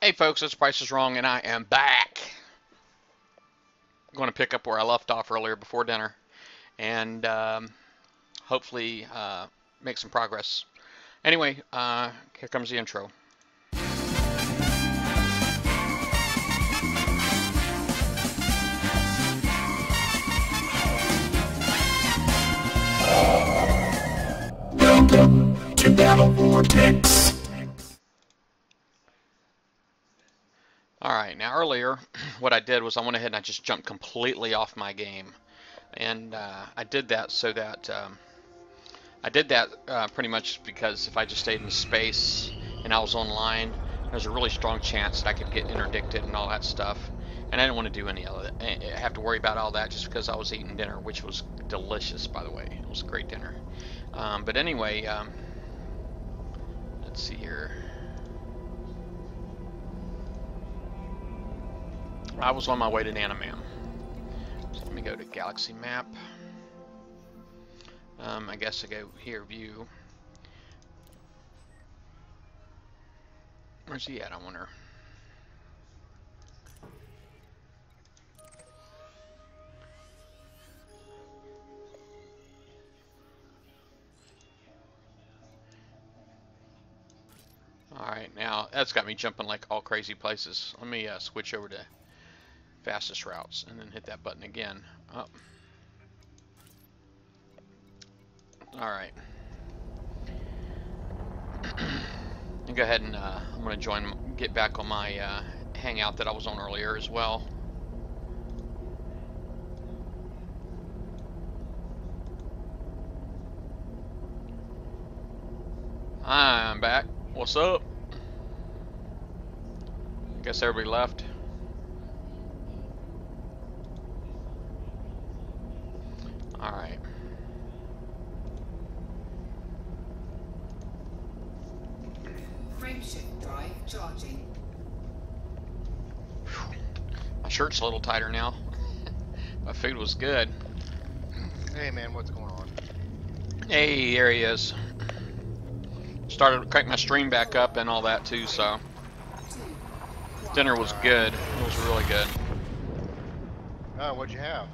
Hey folks, it's Price is Wrong and I am back. I'm going to pick up where I left off earlier before dinner and hopefully make some progress. Anyway, here comes the intro. Welcome to Battle Vortex. Alright, now earlier what I did was I went ahead and I just jumped completely off my game. And I did that so that pretty much because if I just stayed in space and I was online, there's a really strong chance that I could get interdicted and all that stuff. And I didn't want to do any of it. I have to worry about all that just because I was eating dinner, which was delicious, by the way. It was a great dinner. But anyway, let's see here. I was on my way to Nanamam. So let me go to Galaxy Map. I guess I go here, View. Where's he at, I wonder? Alright, now that's got me jumping like all crazy places. Let me switch over to fastest routes and then hit that button again. Oh. Alright. Go ahead and I'm going to get back on my hangout that I was on earlier as well. I'm back. What's up? I guess everybody left. Alright. Frameshift drive charging. My shirt's a little tighter now. My food was good. Hey man, what's going on? Hey, there he is. Started to crank my stream back up and all that too, so. Dinner was good. It was really good. Oh, what'd you have?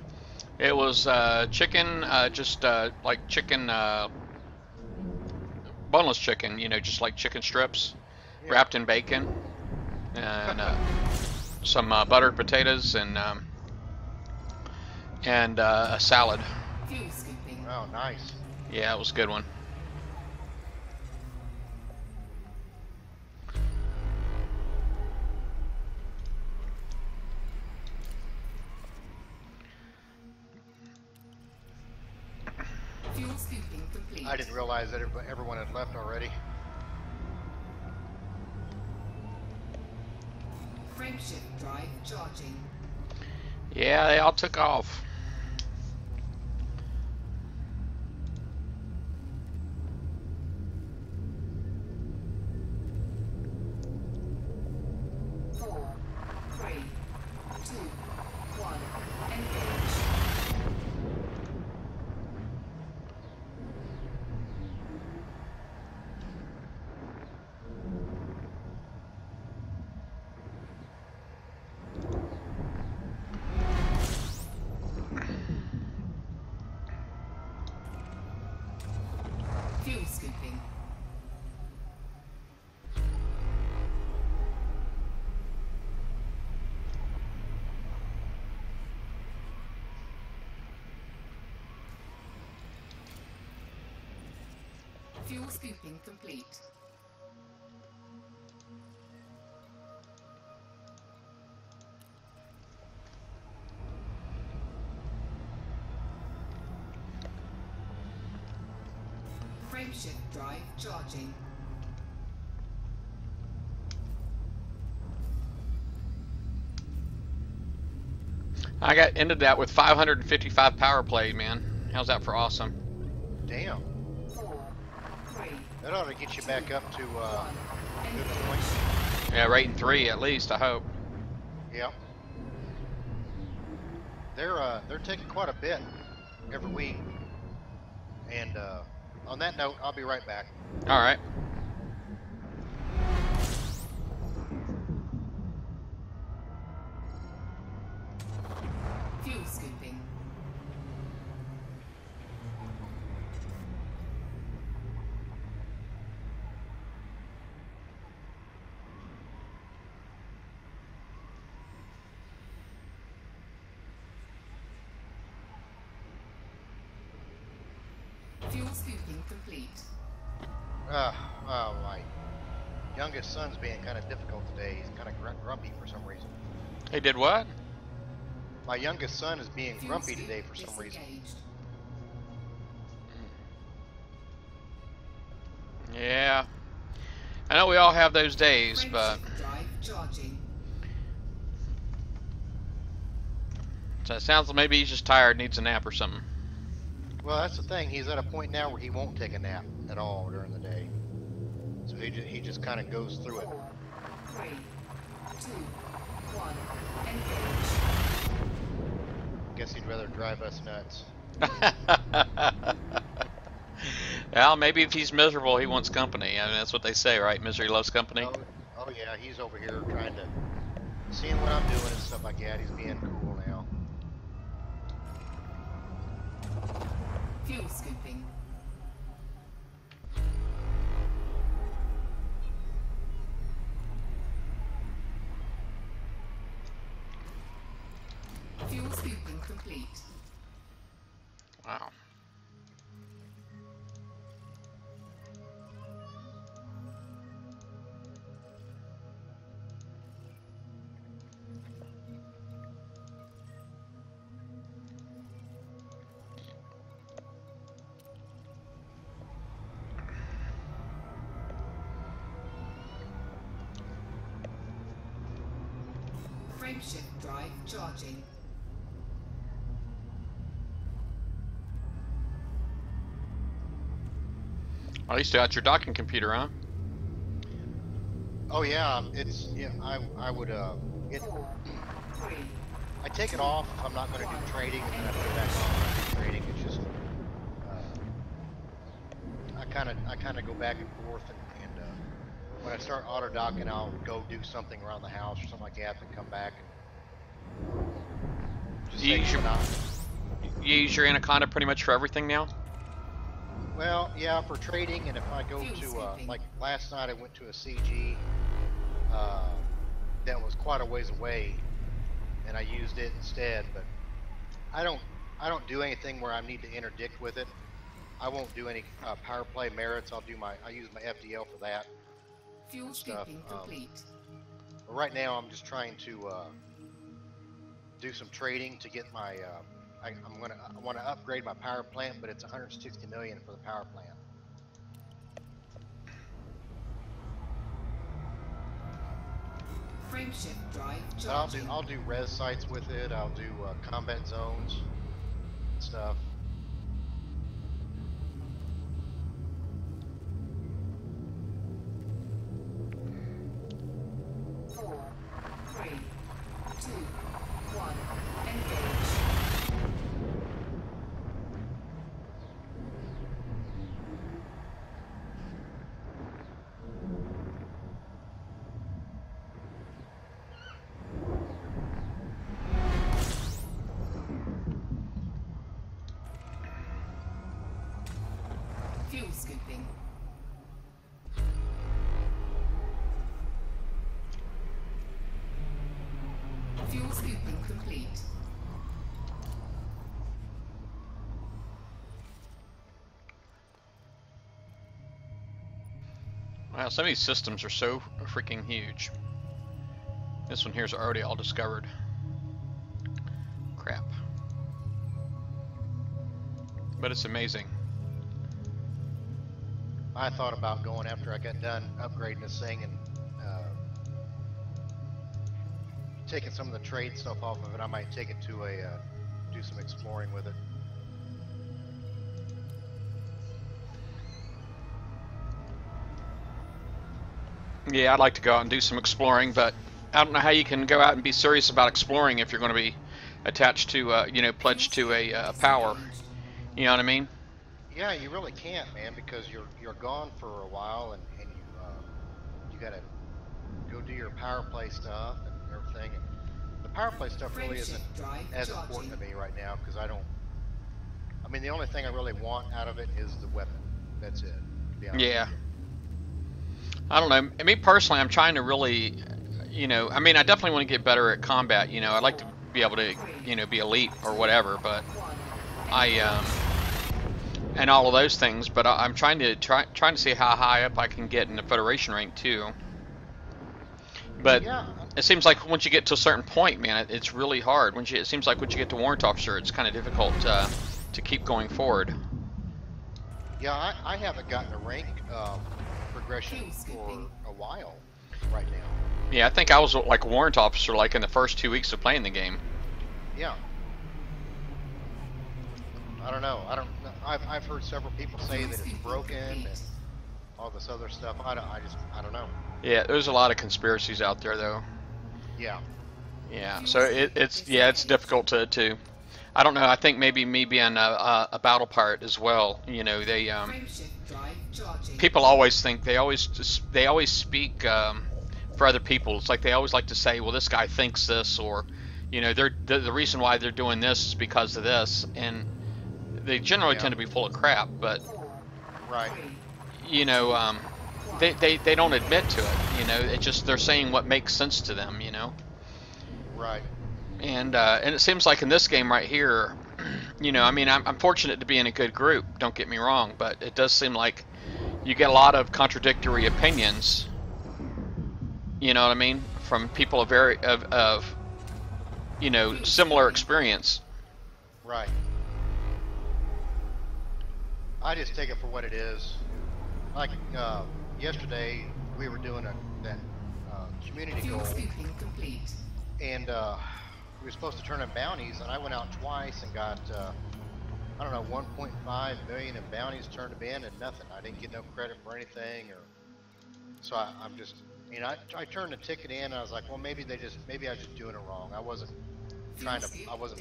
It was chicken, just like chicken, boneless chicken, you know, just like chicken strips, Yeah. wrapped in bacon, and some buttered potatoes and a salad. Fuel skipping. Oh, nice. Yeah, it was a good one. Fuel scooping complete. I didn't realize that everyone had left already. Frameshift drive charging. Yeah, they all took off. Four, three, two, one. Engage. Fuel scooping. Fuel scooping complete. Frameshift drive charging. I ended that with 555 power play, man. How's that for awesome? Damn. 4, 3, That ought to get you back up to 1. good Engage. points. Yeah, rating 3 at least, I hope. Yep. They're taking quite a bit every week. And on that note, I'll be right back. All right. Fuel scooping complete. My youngest son's being kind of difficult today. He's kind of grumpy for some reason. He did what? My youngest son is being Fuel grumpy scoop today for some reason. disengaged. Yeah. I know we all have those days, but Frameshift drive charging. so it sounds like maybe he's just tired, needs a nap or something. Well, that's the thing. He's at a point now where he won't take a nap at all during the day. So he just kind of goes through it. 4, 3, 2, 1. Engage. Guess he'd rather drive us nuts. Well, maybe if he's miserable, he wants company. I mean, that's what they say, right? Misery loves company. Oh yeah, he's over here trying to seeing what I'm doing and stuff like that. He's being cool now. Fuel scooping. Fuel scooping complete. Wow. Frameshift drive charging. At least you got your docking computer, huh? Oh yeah, I would it 4, 3, I take it off if I'm not going to do trading, and then I put it back on when I do trading. It's just I kind of go back and forth, and when I start auto docking, I'll go do something around the house or something like that, then come back and just You take use your- it off. You use your Anaconda pretty much for everything now? Well, yeah, for trading, and if I go Fuel to scooping. like last night, I went to a CG that was quite a ways away, and I used it instead. But I don't do anything where I need to interdict with it. I won't do any power play merits. I use my FDL for that. fuel Stuff, scooping complete. But right now, I'm just trying to do some trading to get my. I want to upgrade my power plant, but it's 160 million for the power plant. Frameshift drive But charging. I'll do res sites with it. I'll do combat zones and stuff. Four, 3, 2, 1. Engage. Fuel scooping. Fuel scooping complete. Wow, some of these systems are so freaking huge. This one here's already all discovered. Crap. But it's amazing. I thought about going after I got done upgrading this thing and taking some of the trade stuff off of it. I might take it to do some exploring with it. Yeah, I'd like to go out and do some exploring, but I don't know how you can go out and be serious about exploring if you're going to be attached to, pledged to a power. You know what I mean? Yeah, you really can't, man, because you're gone for a while, and you gotta go do your power play stuff and everything. And the power play stuff really isn't as important to me right now because I mean, the only thing I really want out of it is the weapon. That's it. To be honest Yeah. with you. I don't know. Me personally, I'm trying to really, I mean, I definitely want to get better at combat. I'd like to be able to, be elite or whatever, but I and all of those things. But I'm trying to see how high up I can get in the Federation rank too. But Yeah. it seems like once you get to a certain point, man, it's really hard. It seems like once you get to Warrant Officer, it's kind of difficult to keep going forward. Yeah, I haven't gotten a rank progression for a while right now. Yeah, I think I was like Warrant Officer like in the first 2 weeks of playing the game. Yeah. I don't know. I've heard several people say that it's broken and all this other stuff. I don't know. Yeah, there's a lot of conspiracies out there though. Yeah. Yeah, so it's difficult to I don't know. I think maybe me being a battle pirate as well. You know, they Frameshift drive charging. people always think they always speak for other people. It's like they always like to say, well, this guy thinks this, or you know, the reason why they're doing this is because of this, and they generally tend to be full of crap. But Right. you know, they don't admit to it. You know, it's just they're saying what makes sense to them. You know. Right. And it seems like in this game right here, you know, I mean, I'm fortunate to be in a good group, don't get me wrong, but it does seem like you get a lot of contradictory opinions, you know what I mean, from people of you know, similar experience. Right. I just take it for what it is. Like yesterday, we were doing that community Fuel goal, scooping complete. and we were supposed to turn in bounties, and I went out twice and got I don't know, 1.5 million in bounties turned them in, and nothing. I didn't get no credit for anything, or so I'm just, you know, I turned the ticket in, and I was like, well, maybe I was just doing it wrong. I wasn't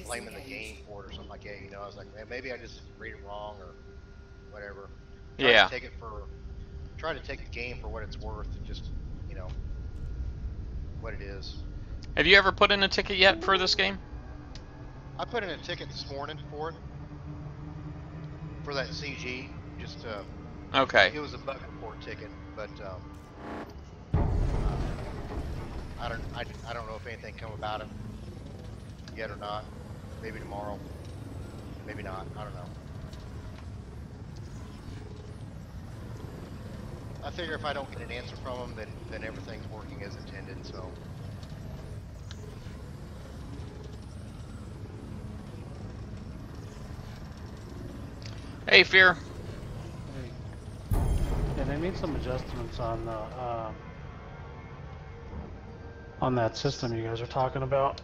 blaming the game for it or something like that. You know, I was like, man, maybe I just read it wrong or whatever. Yeah. Try to take the game for what it's worth, and just, you know, what it is. Have you ever put in a ticket yet for this game? I put in a ticket this morning for it, for that CG. Just Okay. it was a bug report ticket, but I don't know if anything come about it yet or not. Maybe tomorrow, maybe not. I don't know. I figure if I don't get an answer from them, then everything's working as intended. So. Hey, Fear. Yeah, they made some adjustments on that system you guys are talking about.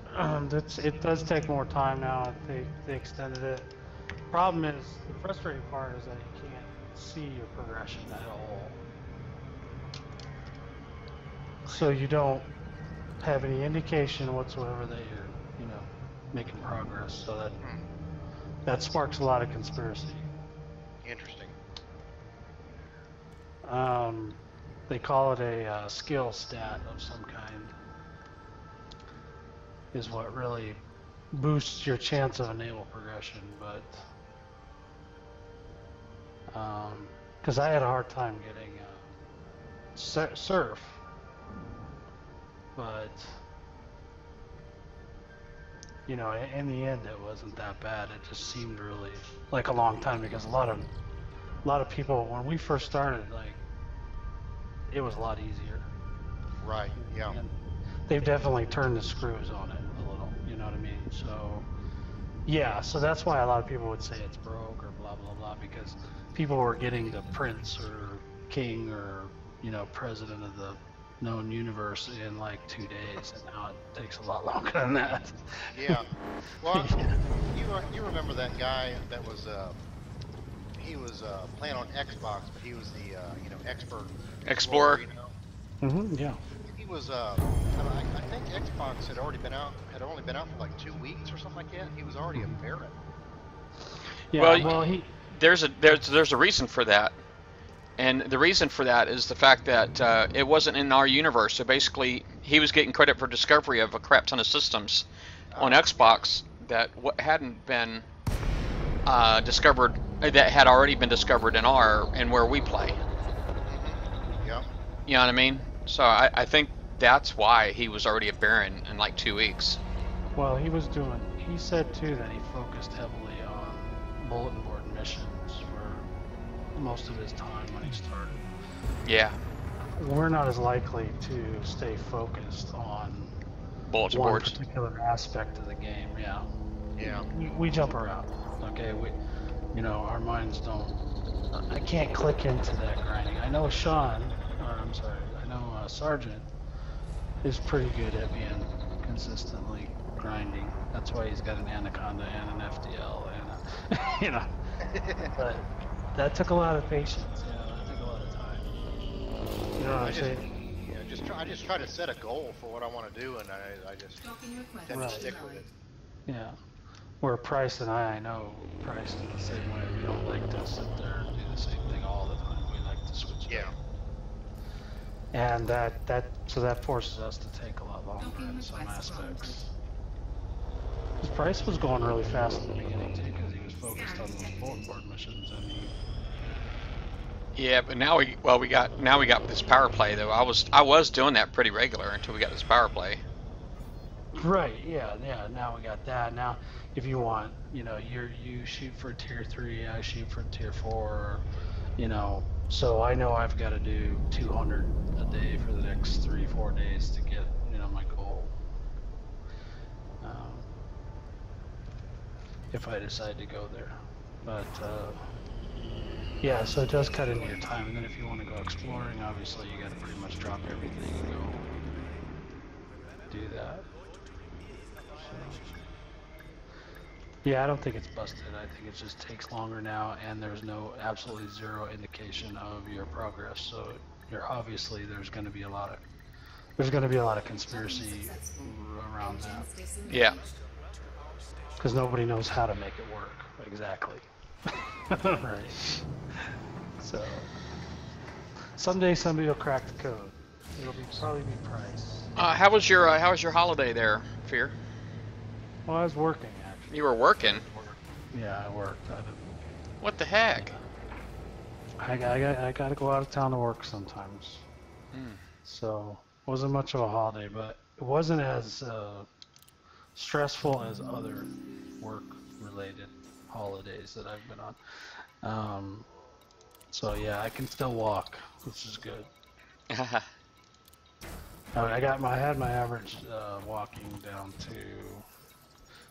It does take more time now. They extended it. Problem is, the frustrating part is that you can't see your progression at all. So you don't have any indication whatsoever that you're, you know, making progress. So that sparks a lot of conspiracy. Interesting. They call it a skill stat of some kind, is what really boosts your chance of a naval progression, but because I had a hard time getting surf, but you know, in the end it wasn't that bad. It just seemed really like a long time, because a lot of people, when we first started, like, it was a lot easier. Right. Yeah. And they've definitely turned the screws on it a little, you know what I mean? So, yeah, so that's why a lot of people would say it's broke or blah, blah, blah, because people were getting the prince or king or, you know, president of the known universe in like 2 days, and now it takes a lot longer than that. Yeah. Well, you remember that guy that was he was playing on Xbox, but he was the you know, expert Explorer. You know? Yeah. He was I think Xbox had only been out for like 2 weeks or something like that. He was already a Baron. Yeah, Well, there's a reason for that, and the reason for that is the fact that it wasn't in our universe. So basically, he was getting credit for discovery of a crap ton of systems on Xbox that hadn't been discovered, that had already been discovered in where we play. Yeah. You know what I mean? So I think that's why he was already a Baron in like 2 weeks. Well, he said too that he focused heavily on bulletin board missions for most of his time when he started. Yeah. We're not as likely to stay focused on Bulletin one boards. particular aspect of the game. Yeah. Yeah. We jump around. Okay. Our minds don't. I can't click into that grinding. I know Sergeant is pretty good at being consistently grinding. That's why he's got an Anaconda and an FDL and But that took a lot of patience. That took a lot of time. You know what I'm saying? I just try to set a goal for what I want to do, and I just Docking request tend to Right. stick with it. Yeah. Where Price and I know Price is the same way. We don't like to sit there and do the same thing all the time. We like to switch it Yeah. up. And that forces us to take a lot longer in some aspects. Because Price was going really fast in the beginning too, because he was focused on those bulletin board missions, and Yeah, but now we got this power play though. I was doing that pretty regular until we got this power play. Right, yeah. Now we got that. Now, if you want, you shoot for tier 3, I shoot for tier 4, So I know I've got to do 200 a day for the next 3-4 days to get, my goal. If I decide to go there, but yeah. So it does cut into your time, and then if you want to go exploring, obviously you got to pretty much drop everything and go do that. Yeah, I don't think it's busted. I think it just takes longer now, and there's absolutely zero indication of your progress. So there's going to be a lot of conspiracy around that, Yeah. because nobody knows how to make it work exactly. Right. So someday somebody will crack the code. It'll probably be Price. How was your holiday there, Fear? Well, I was working actually. You were working. Yeah, I worked. What the heck? I got to go out of town to work sometimes. So it wasn't much of a holiday, but it wasn't as stressful as other work-related holidays that I've been on. So yeah, I can still walk, which is good. I had my average walking down to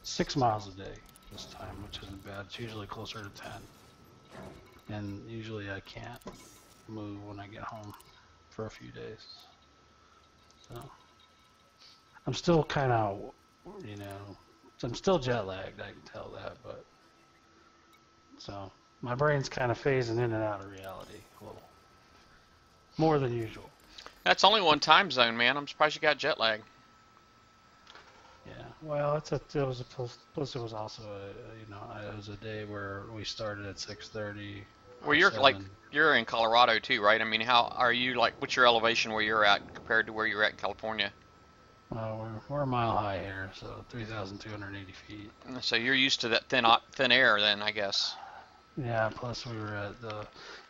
6 miles a day this time, which isn't bad. It's usually closer to 10. And usually I can't move when I get home for a few days. So I'm still kind of, I'm still jet lagged, I can tell that, but so my brain's kind of phasing in and out of reality a little more than usual. That's only one time zone, man. I'm surprised you got jet lag. Yeah, well, it was also it was a day where we started at 6:30. Well, you're in Colorado too, right? I mean, how are you, what's your elevation where you're at compared to where you're at in California? Well, we're a mile high here, so 3,280 feet. So you're used to that thin air then, I guess. Yeah, plus we were at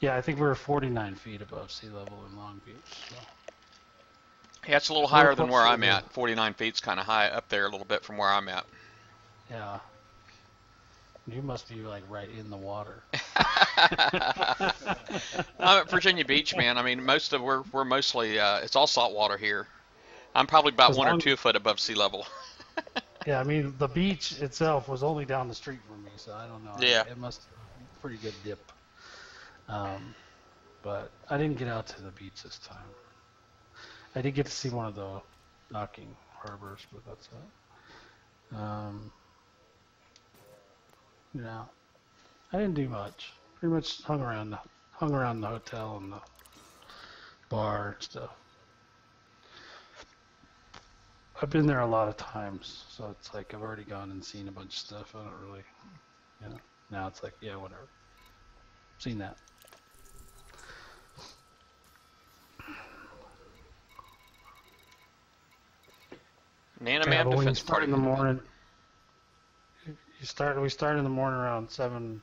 I think we were 49 feet above sea level in Long Beach. So. Yeah, it's a little higher than where I'm at. 49 feet's kind of high up there a little bit from where I'm at. Yeah. You must be right in the water. I'm at Virginia Beach, man. I mean, we're mostly it's all salt water here. I'm probably about 1 or 2 foot above sea level. Yeah, I mean the beach itself was only down the street from me, so I don't know. Yeah. It must be a pretty good dip. But I didn't get out to the beach this time. I did get to see one of the docking harbors, but that's it. I didn't do much. Pretty much hung around the hotel and the bar and stuff. I've been there a lot of times, so it's like I've already gone and seen a bunch of stuff. I don't really, now it's like, yeah, whatever. Seen that. Nanoman When you Defense start Party. in the morning, we start in the morning around 7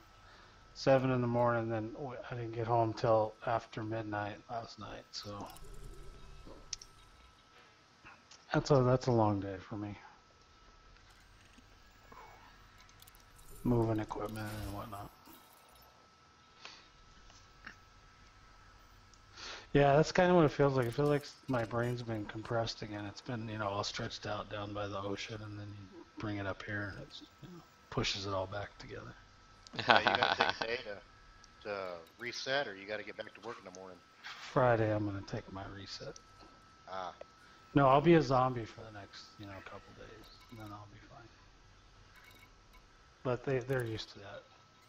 in the morning, then I didn't get home till after midnight last night, so that's a long day for me. Moving equipment and whatnot. Yeah, that's kind of what it feels like. It feels like my brain's been compressed again. It's been, all stretched out down by the ocean, and then you bring it up here, and it pushes it all back together. Yeah, you gotta take a day to reset, or you gotta get back to work in the morning. Friday, I'm gonna take my reset. Ah, No, I'll be a zombie for the next, couple days, and then I'll be fine. But they're used to that.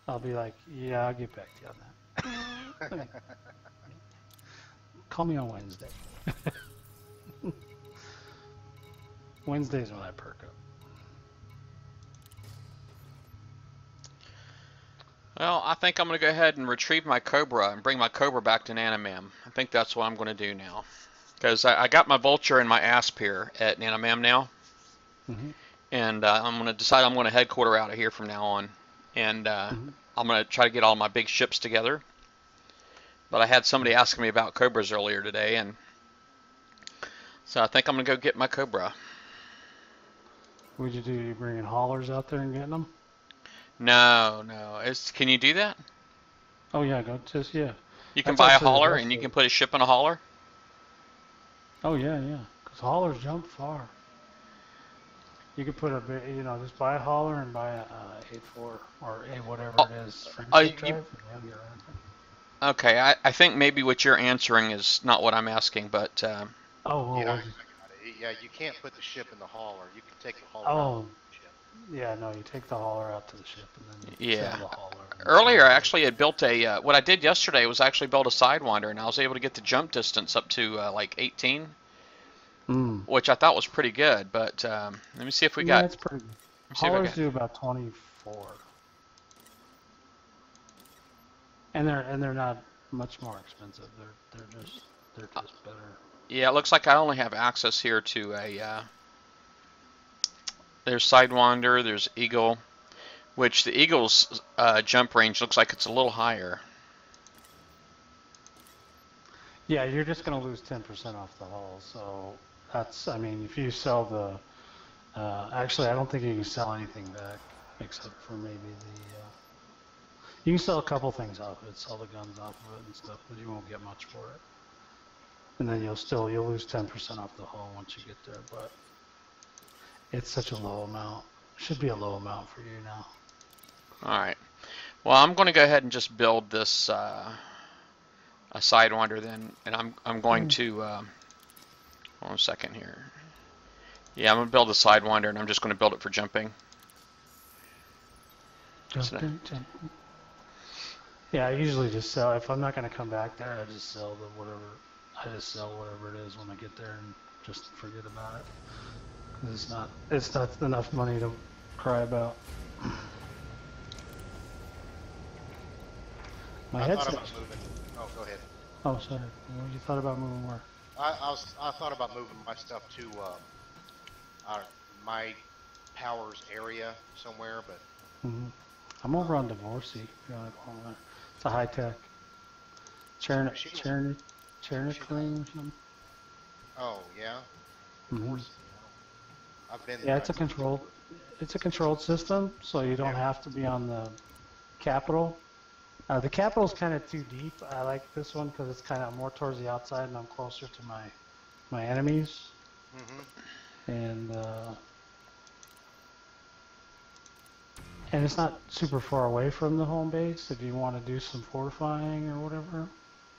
I'll be like, yeah, I'll get back to you on that. Call me on Wednesday. Wednesday's when I perk up. Well, I think I'm going to go ahead and retrieve my Cobra and bring my Cobra back to Nanimam. I think that's what I'm going to do now. Because I got my Vulture and my Asp here at Nanimam now. Mm-hmm. And I'm going to decide I'm going to headquarter out of here from now on. And I'm going to try to get all my big ships together. But I had somebody asking me about Cobras earlier today, and so I think I'm going to go get my Cobra. What'd you do? You bringing haulers out there and getting them? No. Can you do that? Oh yeah, yeah. You can That's buy a actually the hauler best and you way. can put a ship in a hauler? Oh yeah. Because haulers jump far. You could put just buy a hauler and buy a 8.4 or a whatever it is. Friendship drive, and you'll get around it. Okay, I think maybe what you're answering is not what I'm asking, but Oh, well, yeah, I got it. Yeah, you can't put the ship in the hauler. You can take the hauler out oh, of the ship. yeah, no, you take the hauler out to the ship and then you yeah. sell the hauler. Earlier, I actually had built what I did yesterday was actually build a Sidewinder, and I was able to get the jump distance up to like 18, which I thought was pretty good, but let me see if we got... Yeah, it's pretty good. Haulers do about 24. And they're not much more expensive. They're just better. Yeah, it looks like I only have access here to a. There's Sidewinder, there's Eagle, which the Eagle's jump range looks like it's a little higher. Yeah, you're just gonna lose 10% off the hull. So that's, I mean, if you sell the, actually, I don't think you can sell anything back except for maybe the. You can sell a couple things off of it, sell the guns off of it and stuff, but you won't get much for it. And then you'll lose 10% off the hull once you get there, but it's such a low amount. Should be a low amount for you now. All right. Well, I'm going to go ahead and just build this a Sidewinder then, and I'm going to hold on a second here. Yeah, I'm going to build a Sidewinder, and I'm just going to build it for jumping. Jumping. Yeah, I usually just sell. If I'm not going to come back there, I just sell whatever it is when I get there and just forget about it. 'Cause it's not enough money to cry about. My I headset. thought about moving. Oh, go ahead. Oh, sorry. Well, you thought about moving where? I thought about moving my stuff to my powers area somewhere, but I'm over on Divorcey. If you want to call it. It's a high tech. Chernik Ring or something. oh yeah. I've been. Yeah, it's a controlled system, so you don't have to be on the capital. The capital's kind of too deep. I like this one because it's kind of more towards the outside, and I'm closer to my enemies. And it's not super far away from the home base if you want to do some fortifying or whatever.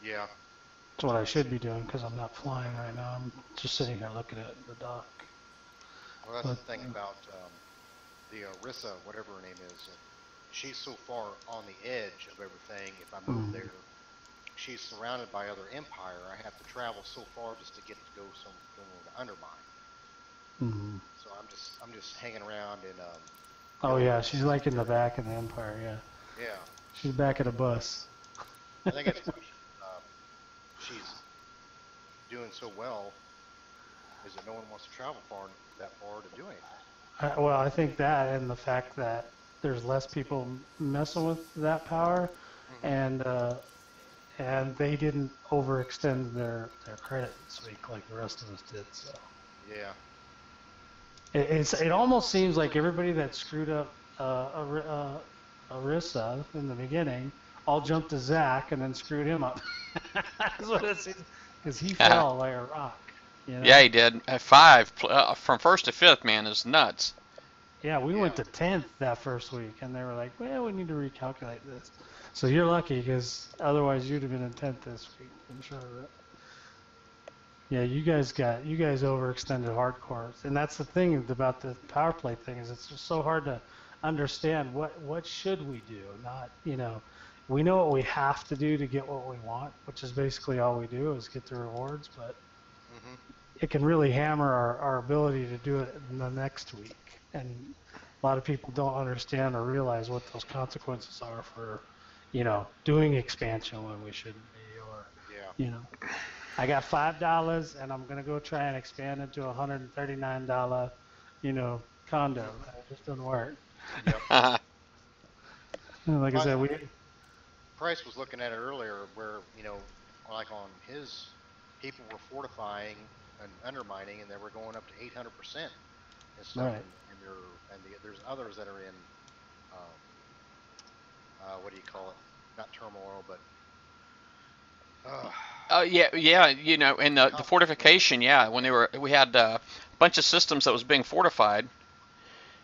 Yeah. That's what I should be doing because I'm not flying right now. I'm just sitting here looking at the dock. Well, that's the thing about the Orisa, whatever her name is. She's so far on the edge of everything. If I move there, she's surrounded by other empire. I have to travel so far just to get to go somewhere to undermine. So I'm just hanging around in. Oh yeah, she's like in the back of the empire. Yeah. Yeah. She's back at a bus. I think it's she's doing so well. Is that no one wants to travel that far to do anything? Well, I think that, and the fact that there's less people messing with that power, and they didn't overextend their credit this week like the rest of us did. So. Yeah. It almost seems like everybody that screwed up Orisa in the beginning all jumped to Zach and then screwed him up. That's what it is, because he fell like a rock. You know? Yeah, he did. At 5, from 1st to 5th, man, is nuts. Yeah, we went to 10th that first week, and they were like, well, we need to recalculate this. So you're lucky, because otherwise you'd have been in 10th this week, I'm sure of it. Yeah, you guys overextended hardcore. And that's the thing about the power play thing, is it's just so hard to understand what should we do. Not, you know, we know what we have to do to get what we want, which is basically all we do is get the rewards, but it can really hammer our ability to do it in the next week. And a lot of people don't understand or realize what those consequences are for, you know, doing expansion when we shouldn't be, or, you know, I got $5 and I'm going to go try and expand into a $139, you know, condo. It just doesn't work. Yep. Like I said, Price was looking at it earlier where, you know, like on his, people were fortifying and undermining, and they were going up to 800% and stuff. Right. There's others that are in, what do you call it? Not turmoil, but. Yeah, you know, and the fortification, yeah, when we had a bunch of systems that was being fortified,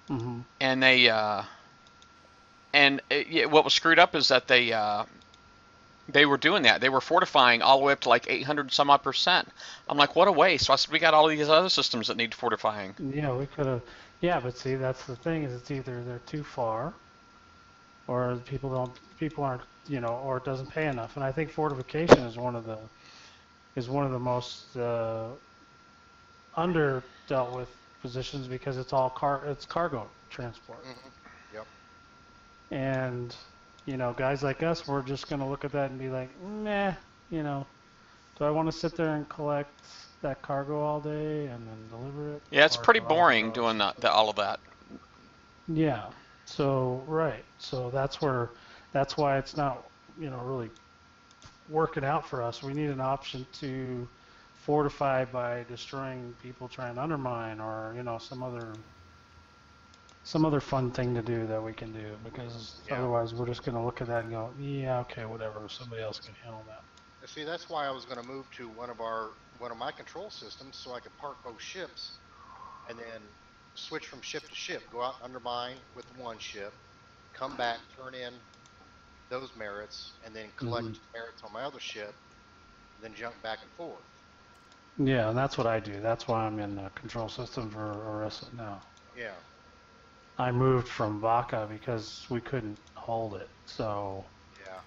and they, what was screwed up is that they were doing that. They were fortifying all the way up to like 800 some odd %. I'm like, what a waste. So I said, we got all these other systems that need fortifying. Yeah, we could have. Yeah, but see, that's the thing, is it's either they're too far, or people aren't, you know, or it doesn't pay enough. And I think fortification is one of the most under dealt with positions, because it's all cargo transport. Yep. And, you know, guys like us, we're just going to look at that and be like, meh, you know, do I want to sit there and collect that cargo all day and then deliver it? Yeah, it's pretty boring doing all of that. Yeah. So, right. So that's why it's not, you know, really working out for us. We need an option to fortify by destroying people trying to undermine, or, you know, some other fun thing to do that we can do, because otherwise we're just going to look at that and go, yeah, okay, whatever, somebody else can handle that. See, that's why I was going to move to one of my control systems, so I could park both ships and then switch from ship to ship, go out and undermine with one ship, come back, turn in those merits, and then collect merits on my other ship, and then jump back and forth. Yeah, and that's what I do. That's why I'm in the control system for Orisa now. Yeah. I moved from Vaca because we couldn't hold it, so. Yeah.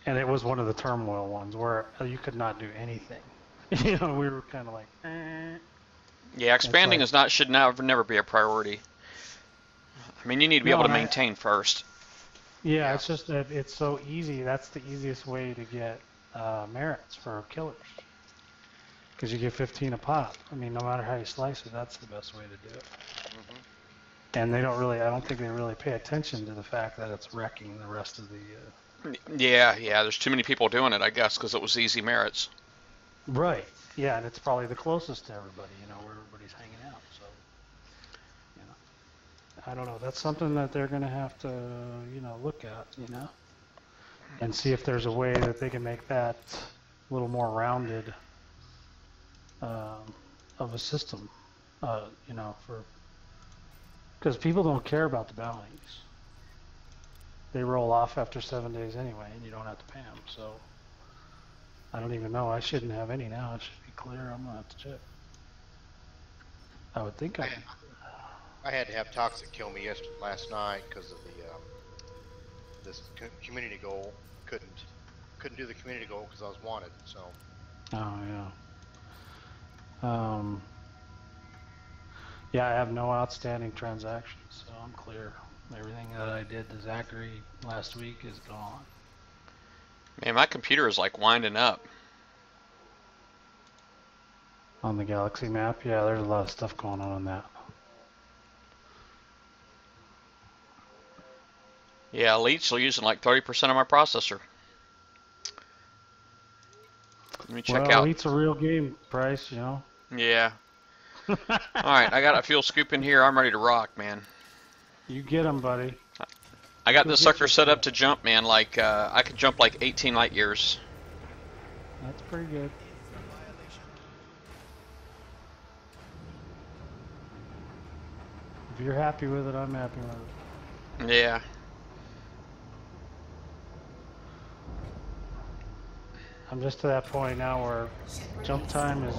And it was one of the turmoil ones where you could not do anything. You know, we were kind of like, eh. Yeah, expanding should never be a priority. I mean, you need to be able to maintain first. Yeah, it's just that it's so easy. That's the easiest way to get merits for killers, because you get 15 a pop. I mean, no matter how you slice it, that's the best way to do it. And they don't really, I don't think they really pay attention to the fact that it's wrecking the rest of the. Yeah, there's too many people doing it, I guess, because it was easy merits. Right. Yeah, and it's probably the closest to everybody, you know, where everybody's hanging out. So, you know, I don't know. That's something that they're going to have to, you know, look at, you know, and see if there's a way that they can make that a little more rounded of a system, you know, because people don't care about the bounties. They roll off after 7 days anyway, and you don't have to pay them. So I don't even know. I shouldn't have any now. It should be clear. I'm gonna have to check. I would think I had to have Toxic kill me last night because of this community goal. Couldn't do the community goal because I was wanted. So. Oh yeah. Yeah, I have no outstanding transactions, so I'm clear. Everything that I did to Zachary last week is gone. Man, my computer is like winding up. On the Galaxy map? Yeah, there's a lot of stuff going on that. Yeah, Elite's using like 30% of my processor. Let me check out. Elite's a real game, Price, you know? Yeah. Alright, I got a fuel scoop in here. I'm ready to rock, man. You get them, buddy. I got Go this get sucker your set up stuff. to jump, man. Like I could jump like 18 light years. That's pretty good. If you're happy with it, I'm happy with it. Yeah. I'm just to that point now where jump time is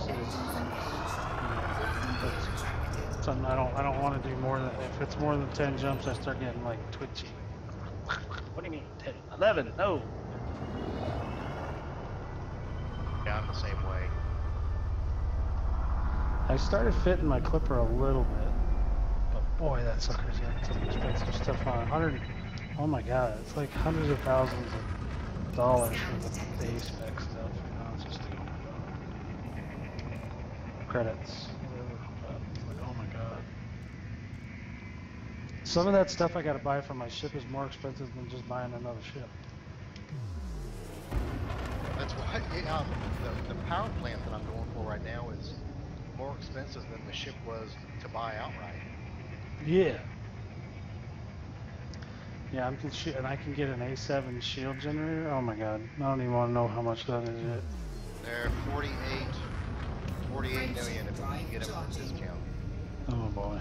something I don't want to do more than, if it's more than 10 jumps, I start getting like twitchy. What do you mean 10? 11? No. Yeah, I'm the same way. I started fitting my clipper a little bit, but boy, that sucker's got some expensive stuff on it. Oh my god, it's like hundreds of thousands of dollars for the base spec stuff. You know, it's just credits, whatever. But it's like, oh my god. Some of that stuff I gotta buy for my ship is more expensive than just buying another ship. That's why the power plant that I'm going for right now is more expensive than the ship was to buy outright. Yeah. Yeah, and I can get an A7 shield generator. Oh my god, I don't even want to know how much that is yet. They're 48 million if you can get them at a discount. Oh boy.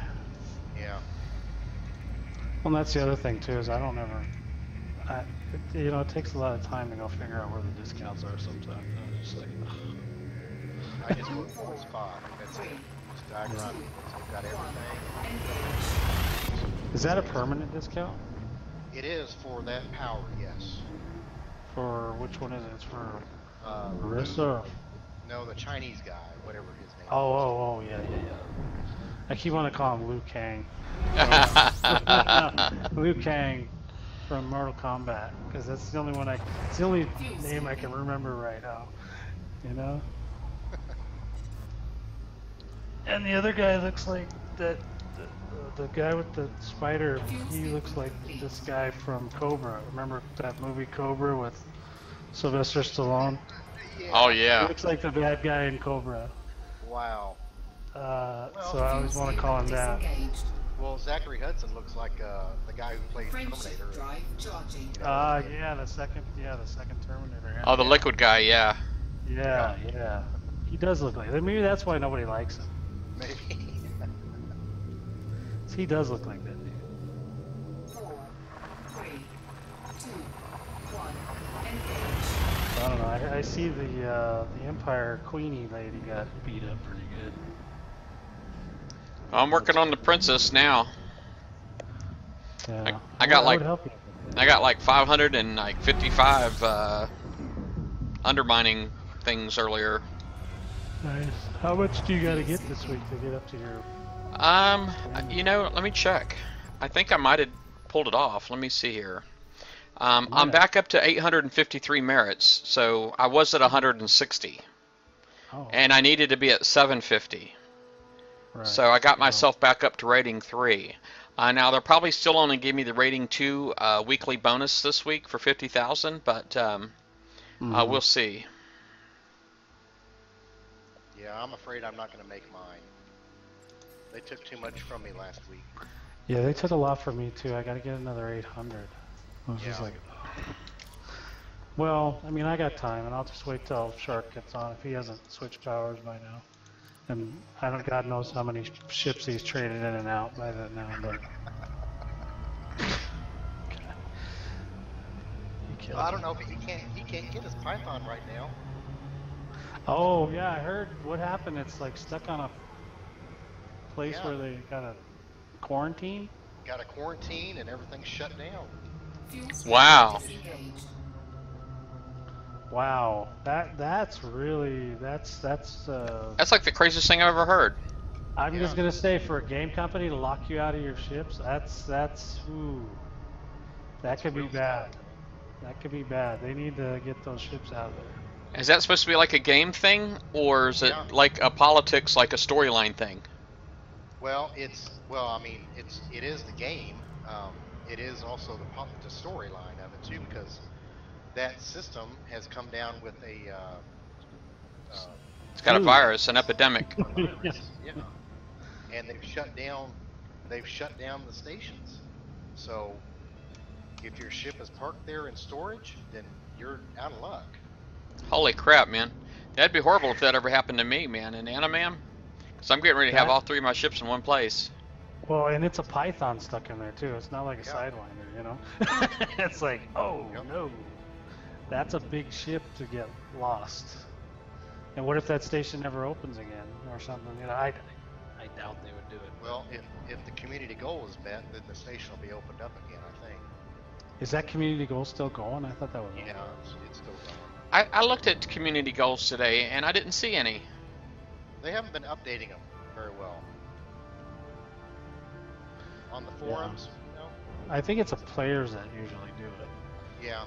Yeah. Well, that's the other thing too, is I don't ever, you know, it takes a lot of time to go figure out where the discounts are sometimes. I'm just like, ugh. I just went for a spot. That's it. Just diagram. It's got everything. Is that a permanent discount? It is for that power, yes. For which one is it? It's for Luke- Marissa? No, the Chinese guy, whatever his name is. Oh, yeah. I keep wanting to call him Liu Kang. Liu Kang from Mortal Kombat, because that's the only one it's the only name I can remember right now, you know? And the other guy looks like the guy with the spider, he looks like this guy from Cobra. Remember that movie Cobra with Sylvester Stallone? Oh He yeah. looks like the bad guy in Cobra. Wow. So I always want to call him that. Disengaged. Well, Zachary Hudson looks like the guy who played Friendship Terminator. drive charging. Yeah, the second Terminator. Oh, the liquid guy. Yeah. Yeah. He does look like. Maybe that's why nobody likes him. Maybe. He does look like that dude. 4, 3, 2, 1. Engage. I don't know. I see the Empire Queenie lady got beat up pretty good. I'm working on the princess now. Yeah. I got would like help you. I got like 555 undermining things earlier. Nice. How much do you got to get this week to get up to your? You know, let me check. I think I might have pulled it off. Let me see here. I'm back up to 853 merits, so I was at 160, Oh. and I needed to be at 750. Right. So I got myself back up to rating 3. Now they'll probably still only give me the rating 2 weekly bonus this week for 50,000, but we'll see. Yeah, I'm afraid I'm not going to make mine. They took too much from me last week. Yeah, they took a lot from me too. I got to get another 800. I was just Yeah. like, well, I mean, I got time, and I'll just wait till Shark gets on if he hasn't switched powers by now. And I don't, God knows how many ships he's traded in and out by then now, but. Well, I don't know, but he can't get his Python right now. Oh yeah, I heard what happened. It's like stuck on a place Yeah. where they got a quarantine. Got a quarantine and everything's shut down. Fuel switch Wow. disengaged. Wow, that's really that's. That's like the craziest thing I've ever heard. I'm just Yeah. gonna say, for a game company to lock you out of your ships, that's ooh, that could be real bad. sad. That could be bad. They need to get those ships out of there. Is that supposed to be like a game thing, or is it Yeah. like a politics, like a storyline thing? Well, it is the game. It is also the storyline of it too, because that system has come down with a It's got a Ooh. virus, an epidemic. virus. Yeah. And they've shut down the stations. So If your ship is parked there in storage, then you're out of luck. Holy crap, man. That'd be horrible if that ever happened to me, man, in Animam. Because I'm getting ready to have That- all 3 of my ships in one place. Well, and it's a Python stuck in there too. It's not like a Yeah. Sidewinder, you know? It's like, oh Yep. no. That's a big ship to get lost. And what if that station never opens again or something? You know, I doubt they would do it. Well, if the community goal is met, then the station will be opened up again, I think. Is that community goal still going? I thought that was Yeah, it's still going. I looked at community goals today, and I didn't see any. They haven't been updating them very well. On the forums, you know? I think it's the players that usually do it. Yeah.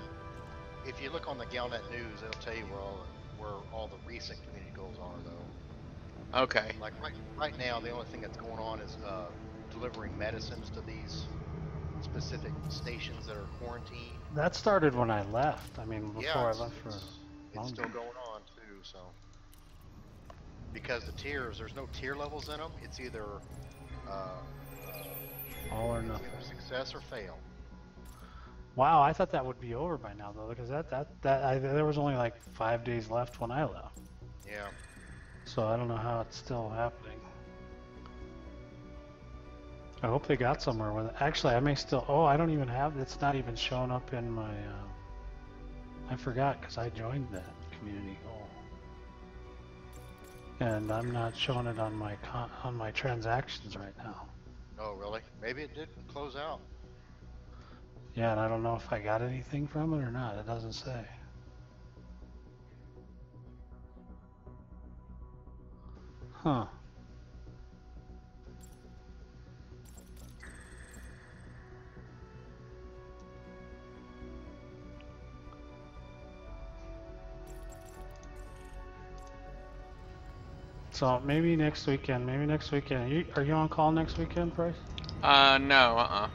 If you look on the Galnet News, it'll tell you where all the recent community goals are, though. Okay. Like right now, the only thing that's going on is delivering medicines to these specific stations that are quarantined. That started when I left. I mean, before Yeah, I it's, left for it's longer. still going on too. So because the tiers, there's no tier levels in them. It's either All or nothing. either success or fail. Wow, I thought that would be over by now though, because there was only like 5 days left when I left. Yeah. So I don't know how it's still happening. I hope they got somewhere with it. Actually, I may still. Oh, I don't even have. It's not even showing up in my. I forgot because I joined that community goal, and I'm not showing it on my transactions right now. Oh, really? Maybe it didn't close out. Yeah, and I don't know if I got anything from it or not. It doesn't say. Huh. So maybe next weekend. Are you on call next weekend, Bryce? No.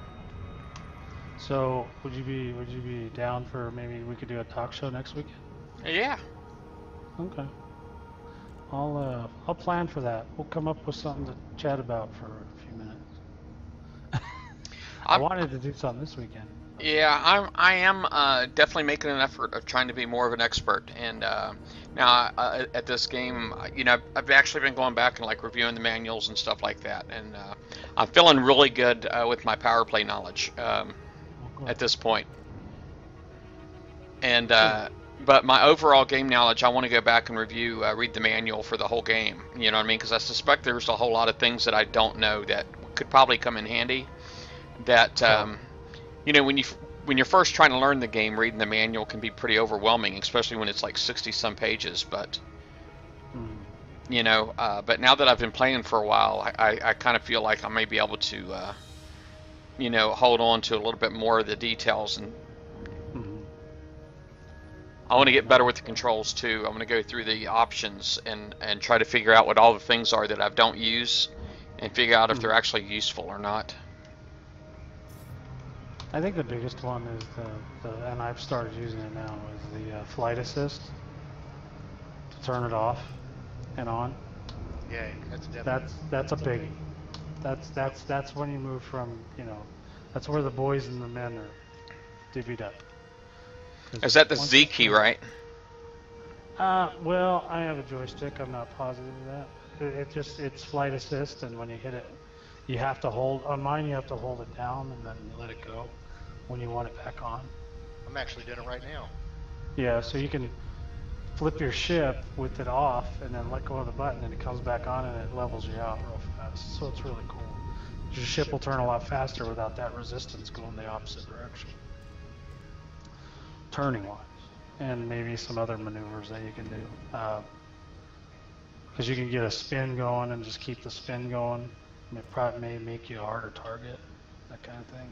So would you be down for maybe we could do a talk show next weekend? Yeah. Okay. I'll plan for that. We'll come up with something to chat about for a few minutes. I wanted to do something this weekend. Yeah, I am definitely making an effort of trying to be more of an expert. And now at this game, you know, I've actually been going back and like reviewing the manuals and stuff like that. And I'm feeling really good with my power play knowledge at this point. And but my overall game knowledge, I want to go back and review, read the manual for the whole game. You know what I mean? Because I suspect there's a whole lot of things that I don't know that could probably come in handy. That you know, when you're first trying to learn the game, reading the manual can be pretty overwhelming, especially when it's like 60-some pages. But you know, but now that I've been playing for a while, I kind of feel like I may be able to, you know, hold on to a little bit more of the details. And I want to get better with the controls too. I'm going to go through the options and try to figure out what all the things are that I don't use, and figure out if they're actually useful or not. I think the biggest one is and I've started using it now, is the flight assist to turn it off and on. Yeah, that's definitely. That's a biggie. That's when you move from, you know, that's where the boys and the men are divvied up. Is that the Z key, right? Well, I have a joystick. I'm not positive of that. It's flight assist, and when you hit it, you have to hold. On mine, you have to hold it down and then you let it go when you want it back on. I'm actually doing it right now. Yeah, so you can flip your ship with it off and then let go of the button, and it comes back on and it levels you out real fast. So it's really cool. Your ship will turn a lot faster without that resistance going the opposite direction, turning wise, and maybe some other maneuvers that you can do. Because you can get a spin going and just keep the spin going. It probably may make you a harder target, that kind of thing.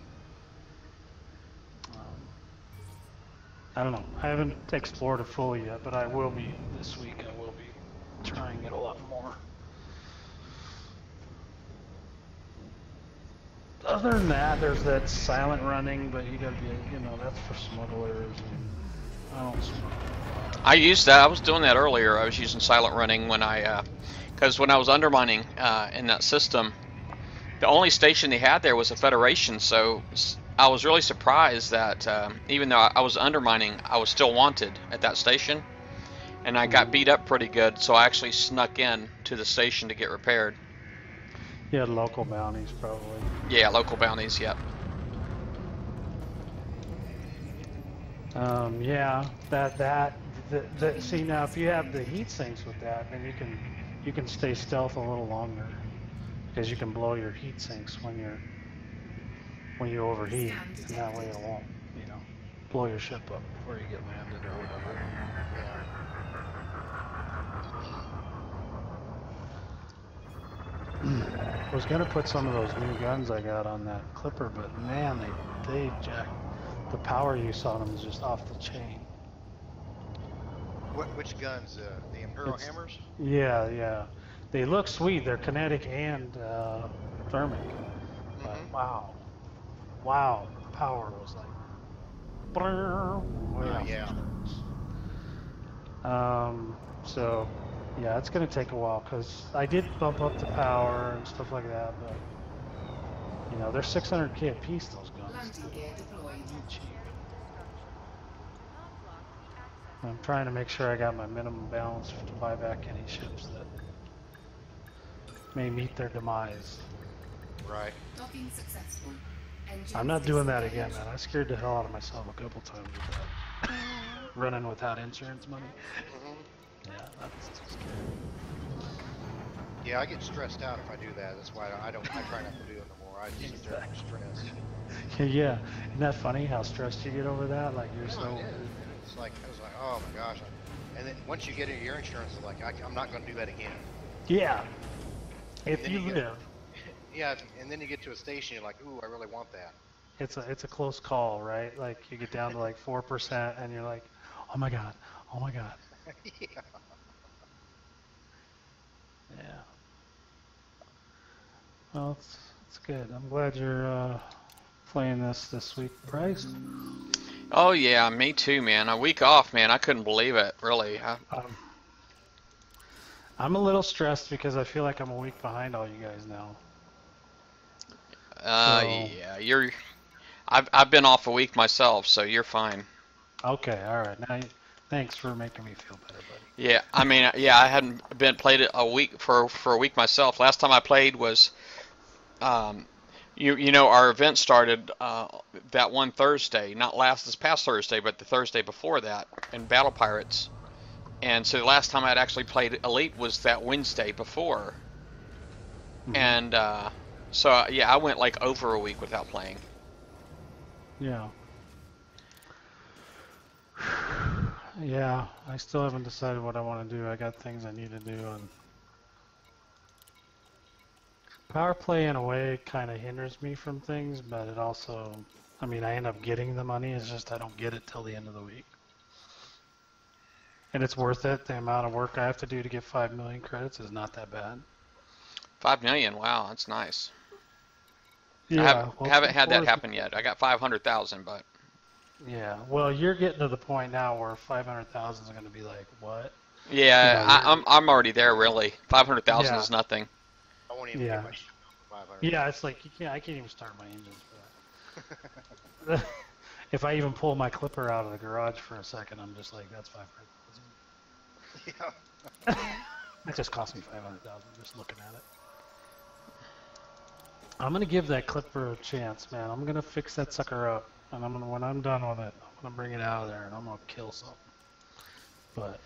I don't know. I haven't explored it fully yet, but I will be this week. I will be trying it a lot more. Other than that, there's that silent running, but you gotta be, you know, that's for smugglers, and I don't smuggle. I used that. I was doing that earlier. I was using silent running when because when I was undermining in that system, the only station they had there was a Federation, so I was really surprised that even though I was undermining, I was still wanted at that station, and I got beat up pretty good. So I actually snuck in to the station to get repaired. You had local bounties, probably. Yeah, local bounties. Yep. Yeah, see now if you have the heat sinks with that, then you can stay stealth a little longer because you can blow your heat sinks when you overheat, and that way it won't, blow your ship up before you get landed or whatever. I was gonna put some of those new guns I got on that Clipper, but man, they jacked. The power use on them is just off the chain. Which guns? The Imperial Hammers? Yeah. They look sweet. They're kinetic and thermic. But wow, the power was like. Yeah. So, yeah, it's gonna take a while because I did bump up the power and stuff like that, but they're 600K a piece. Those guns. Landing gear deployed. I'm trying to make sure I got my minimum balance to buy back any ships that may meet their demise. Right. Docking successful. I'm not doing that again, man. I scared the hell out of myself a couple times with that. Running without insurance money. Yeah, that's too scary. Yeah, I get stressed out if I do that. That's why I try not to do it no more. I just sit there and stress. Yeah, isn't that funny how stressed you get over that? Like you're so. Yeah, it's like I was like, oh my gosh. And then once you get your insurance, it's like I'm not going to do that again. Yeah. If you live. Yeah, and then you get to a station, you're like, ooh, I really want that. It's a close call, right? Like you get down to like 4%, and you're like, oh my god. Yeah. Yeah. Well, it's good. I'm glad you're playing this week, Bryce. Oh yeah, me too, man. A week off, man. I couldn't believe it, really. I'm a little stressed because I feel like I'm a week behind all you guys now. Yeah, I've been off a week myself, so you're fine. Okay, all right. Now, thanks for making me feel better, buddy. Yeah, I mean, yeah, I hadn't played it a week for a week myself. Last time I played was, our event started that one Thursday, not this past Thursday, but the Thursday before that, in Battle Pirates. And so the last time I'd actually played Elite was that Wednesday before. And so yeah, I went like over a week without playing. Yeah. Yeah, I still haven't decided what I want to do. I got things I need to do, and power play in a way kind of hinders me from things, but it also, I mean, I end up getting the money. It's just I don't get it till the end of the week. And it's worth it. The amount of work I have to do to get 5 million credits is not that bad. 5 million, wow, that's nice. Yeah, I haven't had that happen yet. I got 500,000, but. Yeah, well, you're getting to the point now where 500,000 is going to be like, what? Yeah, I'm already there, really. 500,000 is nothing. I won't even get my 500. Yeah, it's like, I can't even start my engines for that. If I even pull my Clipper out of the garage for a second, I'm just like, that's 500,000. Yeah. That just cost me 500,000 just looking at it. I'm going to give that Clipper a chance, man. I'm going to fix that sucker up. And when I'm done with it, I'm going to bring it out of there and I'm going to kill something. But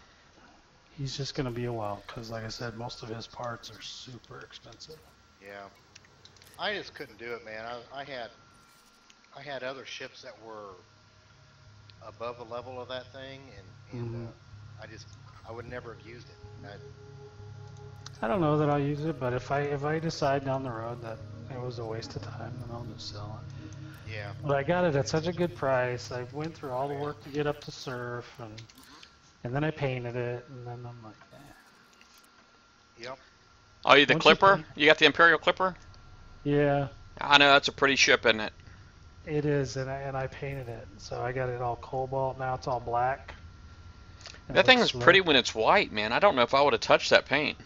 he's just going to be a while because, like I said, most of his parts are super expensive. Yeah. I just couldn't do it, man. I had other ships that were above the level of that thing, and I would never have used it. I don't know that I'll use it, but if I decide down the road that it was a waste of time, then I'll just sell it. Yeah. But I got it at such a good price. I went through all the work to get up to surf, and then I painted it, and then I'm like, eh. Yep. Oh, you the Clipper? You got the Imperial Clipper? Yeah. I know, that's a pretty ship, isn't it? It is, and I painted it. So I got it all cobalt. Now it's all black. That thing is pretty when it's white, man. I don't know if I would have touched that paint.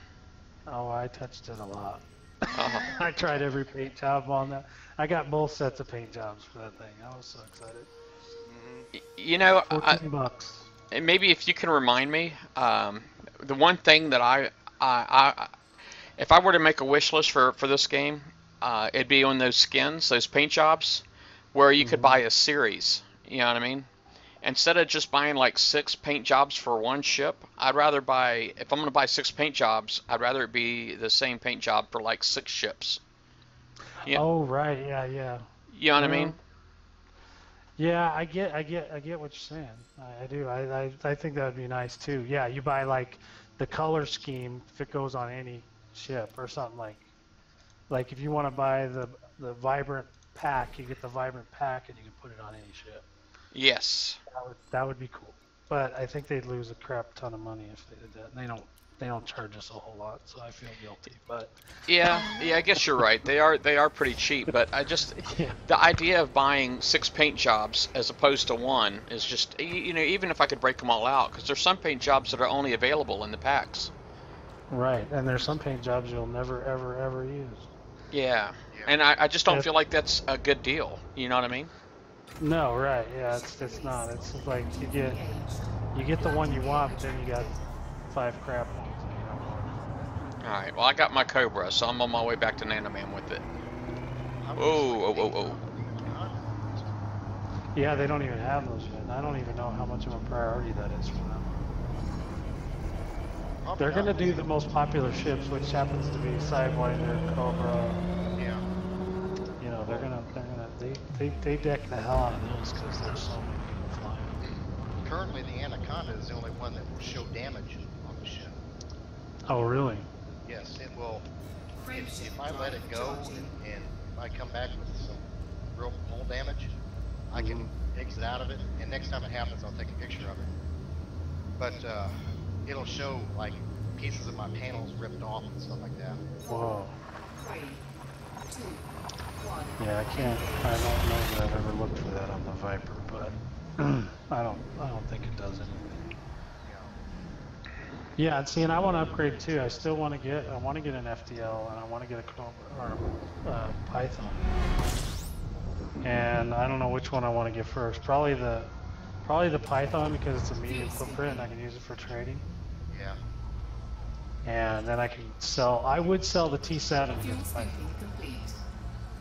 Oh, I touched it a lot. Uh-huh. I tried every paint job on that. I got both sets of paint jobs for that thing. I was so excited. You know, 14 bucks. and maybe if you can remind me, the one thing that if I were to make a wish list for this game, it'd be on those skins, those paint jobs, where you could buy a series. You know what I mean? Instead of just buying like 6 paint jobs for one ship, I'd rather buy, if I'm going to buy 6 paint jobs, I'd rather it be the same paint job for like 6 ships. Yeah. Oh right, yeah. You know what I mean? Yeah, I get what you're saying. I do. I think that would be nice too. Yeah, you buy like the color scheme if it goes on any ship or something like if you want to buy the vibrant pack, you get the vibrant pack and you can put it on any ship. Yes. That would be cool. But I think they'd lose a crap ton of money if they did that. And they don't charge us a whole lot, so I feel guilty. But Yeah, I guess you're right. They are pretty cheap, but yeah. the idea of buying 6 paint jobs as opposed to 1 is just, you know, even if I could break them all out, because there's some paint jobs that are only available in the packs. Right, and there's some paint jobs you'll never ever use. Yeah, and I just don't feel like that's a good deal. You know what I mean? No, right, yeah, it's not. It's just like you get the one you want, but then you got 5 crap ones. All right. Well, I got my Cobra, so I'm on my way back to Nanoman with it. Oh. Yeah, they don't even have those yet. I don't even know how much of a priority that is for them. They're gonna do the most popular ships, which happens to be Sidewinder, Cobra. Yeah. You know, they deck the hell out of those because there's so many people flying. Currently, the Anaconda is the only one that will show damage on the ship. Oh, really? Yes, it will. If I let it go and I come back with some real hull damage, I can exit out of it, and next time it happens, I'll take a picture of it. But it'll show like pieces of my panels ripped off and stuff like that. Whoa. 3, 2, 1. Yeah, I don't know that I've ever looked for that on the Viper, but I don't think it does anything. Yeah, and see, and I want to upgrade too. I still want to get an FTL, and I want to get a Cobra or Python. And I don't know which one I want to get first. Probably the Python because it's a medium footprint and I can use it for trading. Yeah. And then I can sell. I would sell the T7 and Fuel get the Python. sweeping complete.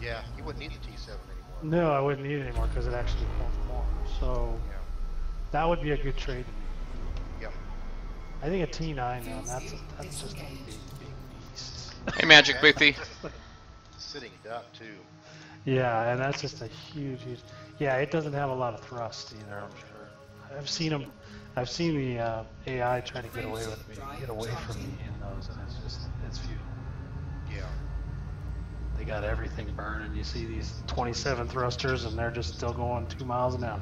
Yeah, you wouldn't need the T7 anymore. No, I wouldn't need it anymore because it actually pulls more. So Yeah. that would be a good trade to me. Yep. I think a T9 now. That's just a big beast. Hey, Magic Boothy. Sitting duck too. Yeah, and that's just a huge. Yeah, it doesn't have a lot of thrust either. I'm sure. I've seen the AI try to get away from me in those, and it's futile. Yeah. They got everything burning. You see these 27 thrusters, and they're just still going 2 miles an hour.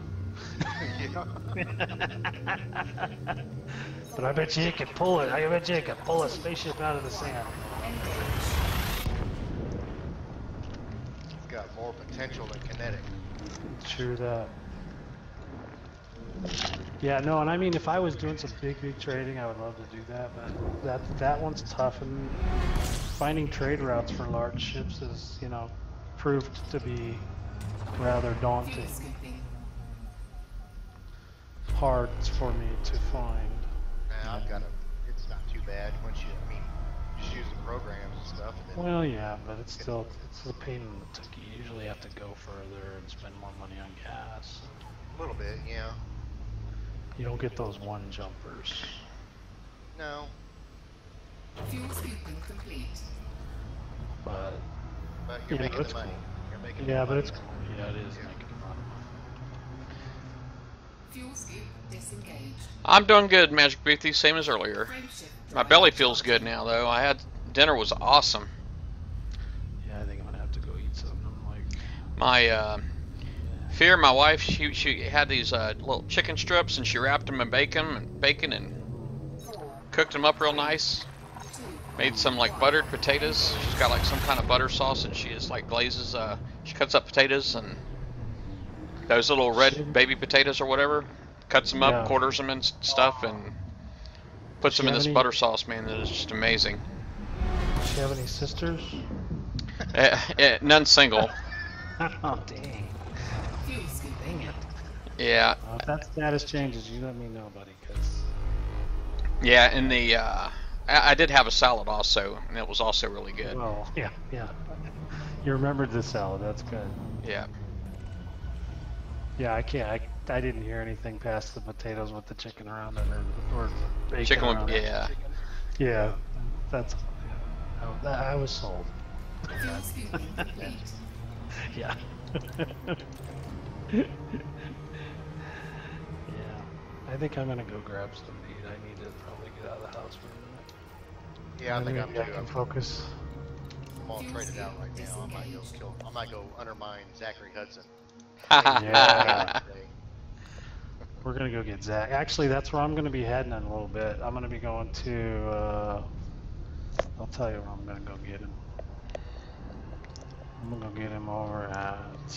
But I bet you it could pull it. I bet you it could pull a spaceship out of the sand. It's got more potential than kinetic. True that. Yeah, no, and I mean, if I was doing some big trading, I would love to do that, but that one's tough, and finding trade routes for large ships is, you know, proved to be rather daunting. Fuel scooping. Hard for me to find. Nah, it's not too bad once just use the programs and stuff. And then, Well, yeah, but it's a pain in the tuck. You usually have to go further and spend more money on gas. a little bit, yeah. You don't get those one jumpers. No, Fuel scooping complete. But you're Yeah, making it's the money. cool. You're making yeah, the but money. it's cool. Yeah, it is Yeah. making a lot of money. Fuel scoop disengaged. I'm doing good, Magic Boothy, same as earlier. Frameshift My drive belly feels charging. good now, though. Dinner was awesome. Yeah, I think I'm gonna have to go eat something. Like, My Fear, my wife, she had these little chicken strips, and she wrapped them in bacon and cooked them up real nice. Made some like buttered potatoes. She's got like some kind of butter sauce, and she just like glazes. She cuts up potatoes and those little red baby potatoes or whatever. Cuts them up, Yeah. quarters them and stuff, and puts Does she them in have this any- butter sauce. Man, that is just amazing. does she have any sisters? None single. Oh, dang. Fuel scoop. Dang it. Yeah, Well, if that status changes, you let me know, buddy, because... yeah. And the I did have a salad also, and it was also really good. Well, yeah. You remembered the salad. That's good. Yeah. Yeah, I can't. I didn't hear anything past the potatoes with the chicken around it or bacon Chicken around with, it. yeah. Yeah, that's. I was sold. Fuel scooping complete. Yeah. Yeah. I think I'm gonna go grab some meat. I need to probably get out of the house for a minute. Yeah, I think I'm Maybe I too. can focus. I'm all traded out right now. I might go undermine Zachary Hudson. Yeah. We're gonna go get Zach. Actually, that's where I'm gonna be heading in a little bit. I'm gonna be going to. I'll tell you where I'm gonna go get him. I'm gonna go get him over at.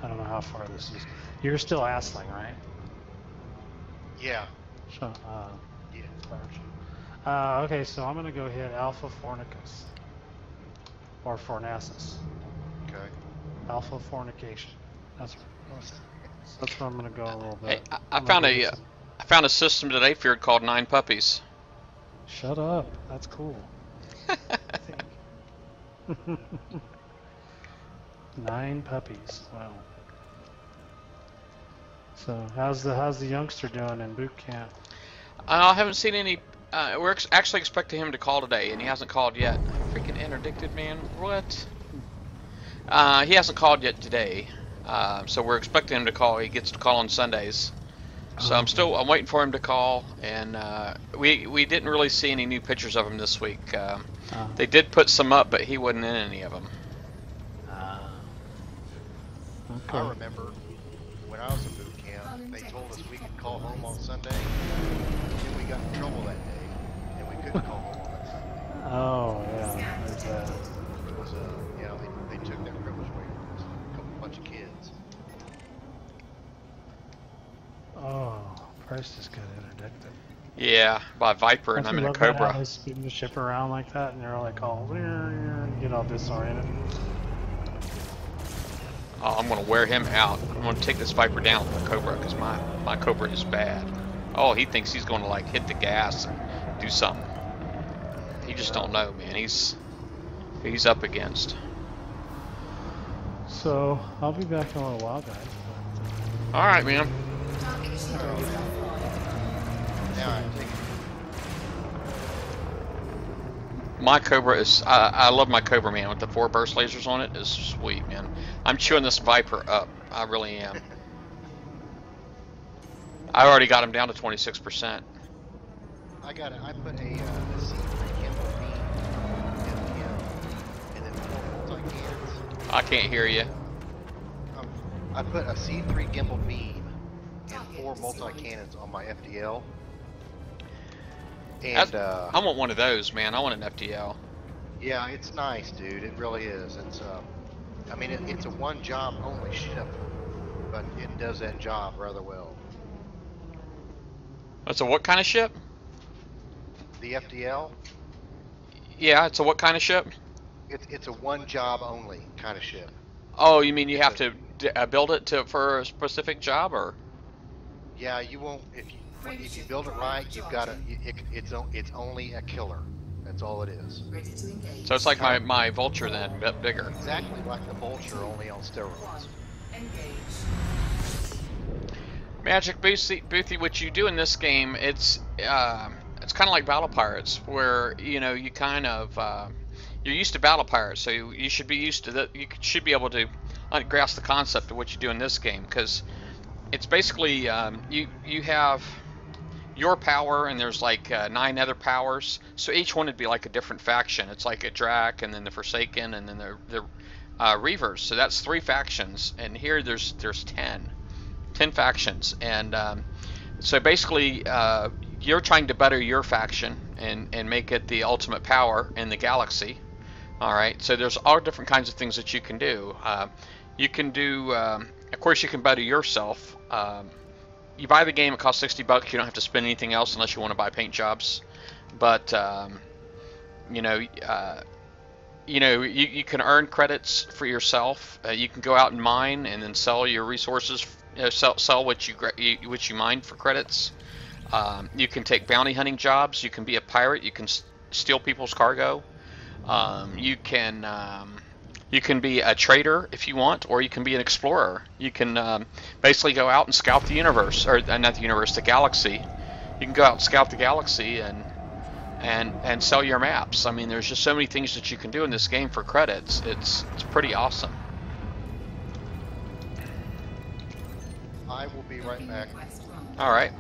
I don't know how far this is. You're still Asling, right? Yeah. So, Yeah. okay, so I'm gonna go hit Alpha Fornicus. Or Fornacis. Okay. Alpha Fornication. That's where I'm gonna go a little Hey, bit. I I'm found gonna go a get some- I found a system today feared called 9 Puppies. Shut up. That's cool. 9 puppies. Wow. So how's the youngster doing in boot camp? I haven't seen any. We're actually expecting him to call today, and he hasn't called yet. Freaking interdicted, man. What? He hasn't called yet today, so we're expecting him to call. He gets to call on Sundays. So I'm waiting for him to call, and we didn't really see any new pictures of him this week. They did put some up, but he wasn't in any of them. Okay. I remember when I was in boot camp, they told us we could call home on Sunday, and we got in trouble that day, and we couldn't call home on that Sunday. Oh yeah, there's that. It was yeah, they took that privilege away from us, a bunch of kids. Oh, Price just got interdicted. Yeah, by Viper, and Don't I'm you in a love that, how Cobra. they spin the ship around like that, and they're like all get all disoriented. Oh, I'm gonna wear him out. I'm gonna take this Viper down with the Cobra, because my Cobra is bad. Oh, he thinks he's gonna like hit the gas and do something. He just don't know, man. He's up against. So I'll be back in a little while, guys. All right, man. Target shield is offline. Now I think My Cobra is. I love my Cobra, man. With the 4 burst lasers on it, is sweet, man. I'm chewing this Viper up. I really am. I already got him down to 26%. I put a C3 gimbal beam in him, and then 4 multi-cans. I can't hear you. I put a C3 gimbal beam and 4 multi-cannons on my FDL. And I want one of those, man. I want an FDL. yeah, it's nice, dude. It really is. It's I mean, it's a one job only ship, but it does that job rather well. It's a what kind of ship? The FDL, Yeah, it's a what kind of ship? it's a one job only kind of ship. Oh, you mean you It's have to build it for a specific job, or? Yeah, you won't if you build it right. You've got to. It's only a killer. That's all it is. Ready to engage. So it's like my Vulture then, but bigger. Exactly like the Vulture, only on 1. steroids. Engage. Magic Boothy, what you do in this game, it's kind of like Battle Pirates, where you kind of you're used to Battle Pirates, so you should be used to that. You should be able to grasp the concept of what you do in this game, because it's basically you have your power, and there's like 9 other powers, so each one would be like a different faction. It's like a Drac, and then the Forsaken, and then the Reavers. So that's 3 factions, and here there's 10 factions, and so basically you're trying to better your faction and make it the ultimate power in the galaxy. All right, so there's all different kinds of things that you can do. You can do, of course, you can better yourself. You buy the game, it costs $60. You don't have to spend anything else unless you want to buy paint jobs. But you know, you can earn credits for yourself. You can go out and mine and then sell your resources, sell what you mine for credits. You can take bounty hunting jobs. You can be a pirate. You can steal people's cargo. You can be a trader if you want, or you can be an explorer. You can basically go out and scout the universe, or not the universe, the galaxy. You can go out and scout the galaxy and sell your maps. I mean, there's just so many things that you can do in this game for credits. It's pretty awesome. I will be right back. Request granted. All right.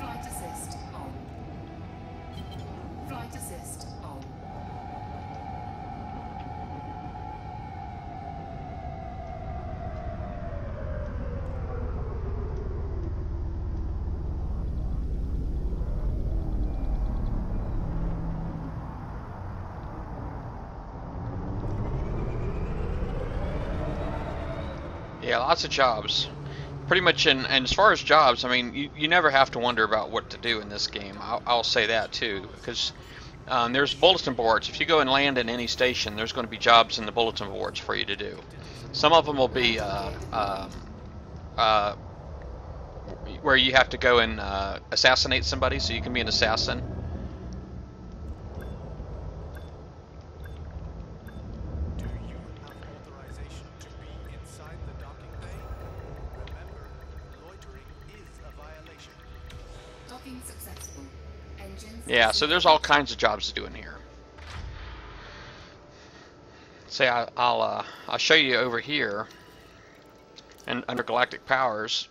Flight assist on. Flight assist on. Yeah, lots of jobs. Pretty much, and as far as jobs, I mean, you never have to wonder about what to do in this game. I'll say that too, because there's bulletin boards. If you go and land in any station, there's going to be jobs in the bulletin boards for you to do. Some of them will be where you have to go and assassinate somebody, so you can be an assassin. Do you have authorization to be inside the docking bay? Remember, loitering is a violation. Docking successful. Engines. Yeah, so there's all kinds of jobs to do in here. Say I'll show you over here, and under Galactic Powers,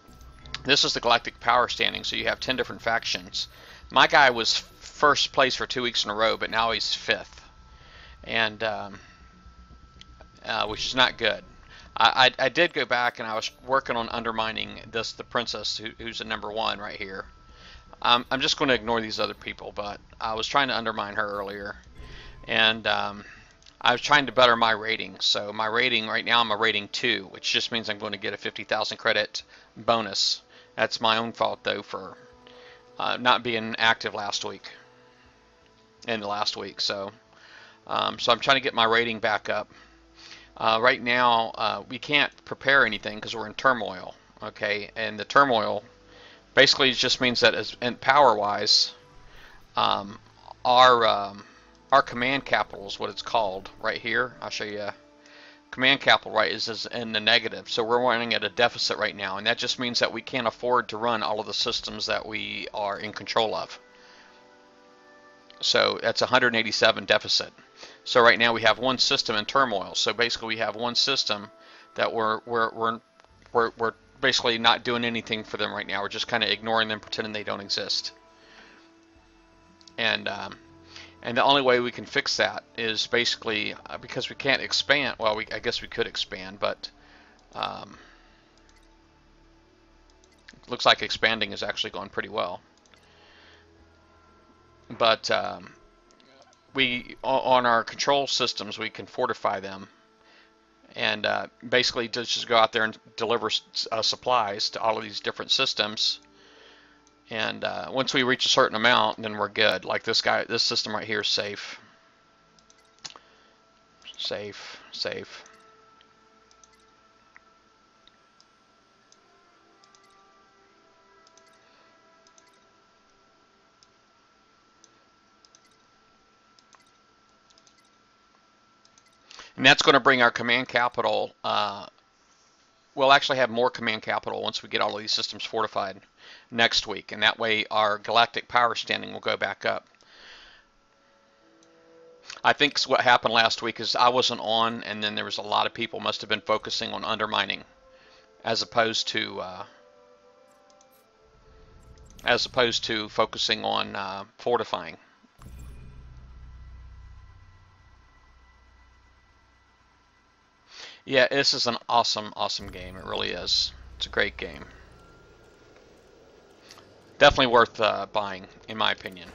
this is the Galactic Power standing. So you have 10 different factions. My guy was first place for 2 weeks in a row, but now he's 5th, and which is not good. I did go back and I was working on undermining the princess who's the #1 right here. I'm just going to ignore these other people, but I was trying to undermine her earlier, and I was trying to better my rating. So my rating right now, I'm a rating 2, which just means I'm going to get a 50,000 credit bonus. That's my own fault though for not being active last week. So I'm trying to get my rating back up. Right now we can't prepare anything because we're in turmoil. Okay, and the turmoil basically just means that in power-wise, our command capital is what it's called right here. I'll show you. Command capital, right, is in the negative, so we're running at a deficit right now, and that just means that we can't afford to run all of the systems that we are in control of. So that's 187 deficit. So right now we have one system in turmoil. So basically we have one system that we're basically not doing anything for them right now. We're just kind of ignoring them, pretending they don't exist. And the only way we can fix that is basically because we can't expand. Well, I guess we could expand, but looks like expanding is actually going pretty well. But on our control systems, we can fortify them, and basically just go out there and deliver supplies to all of these different systems. And once we reach a certain amount, then we're good. Like this system right here is safe. Safe. And that's going to bring our command capital. We'll actually have more command capital once we get all of these systems fortified next week, and that way our galactic power standing will go back up. I think what happened last week is I wasn't on, and then there was a lot of people must have been focusing on undermining as opposed to focusing on fortifying. Yeah, this is an awesome game. It really is. It's a great game. Definitely worth buying, in my opinion.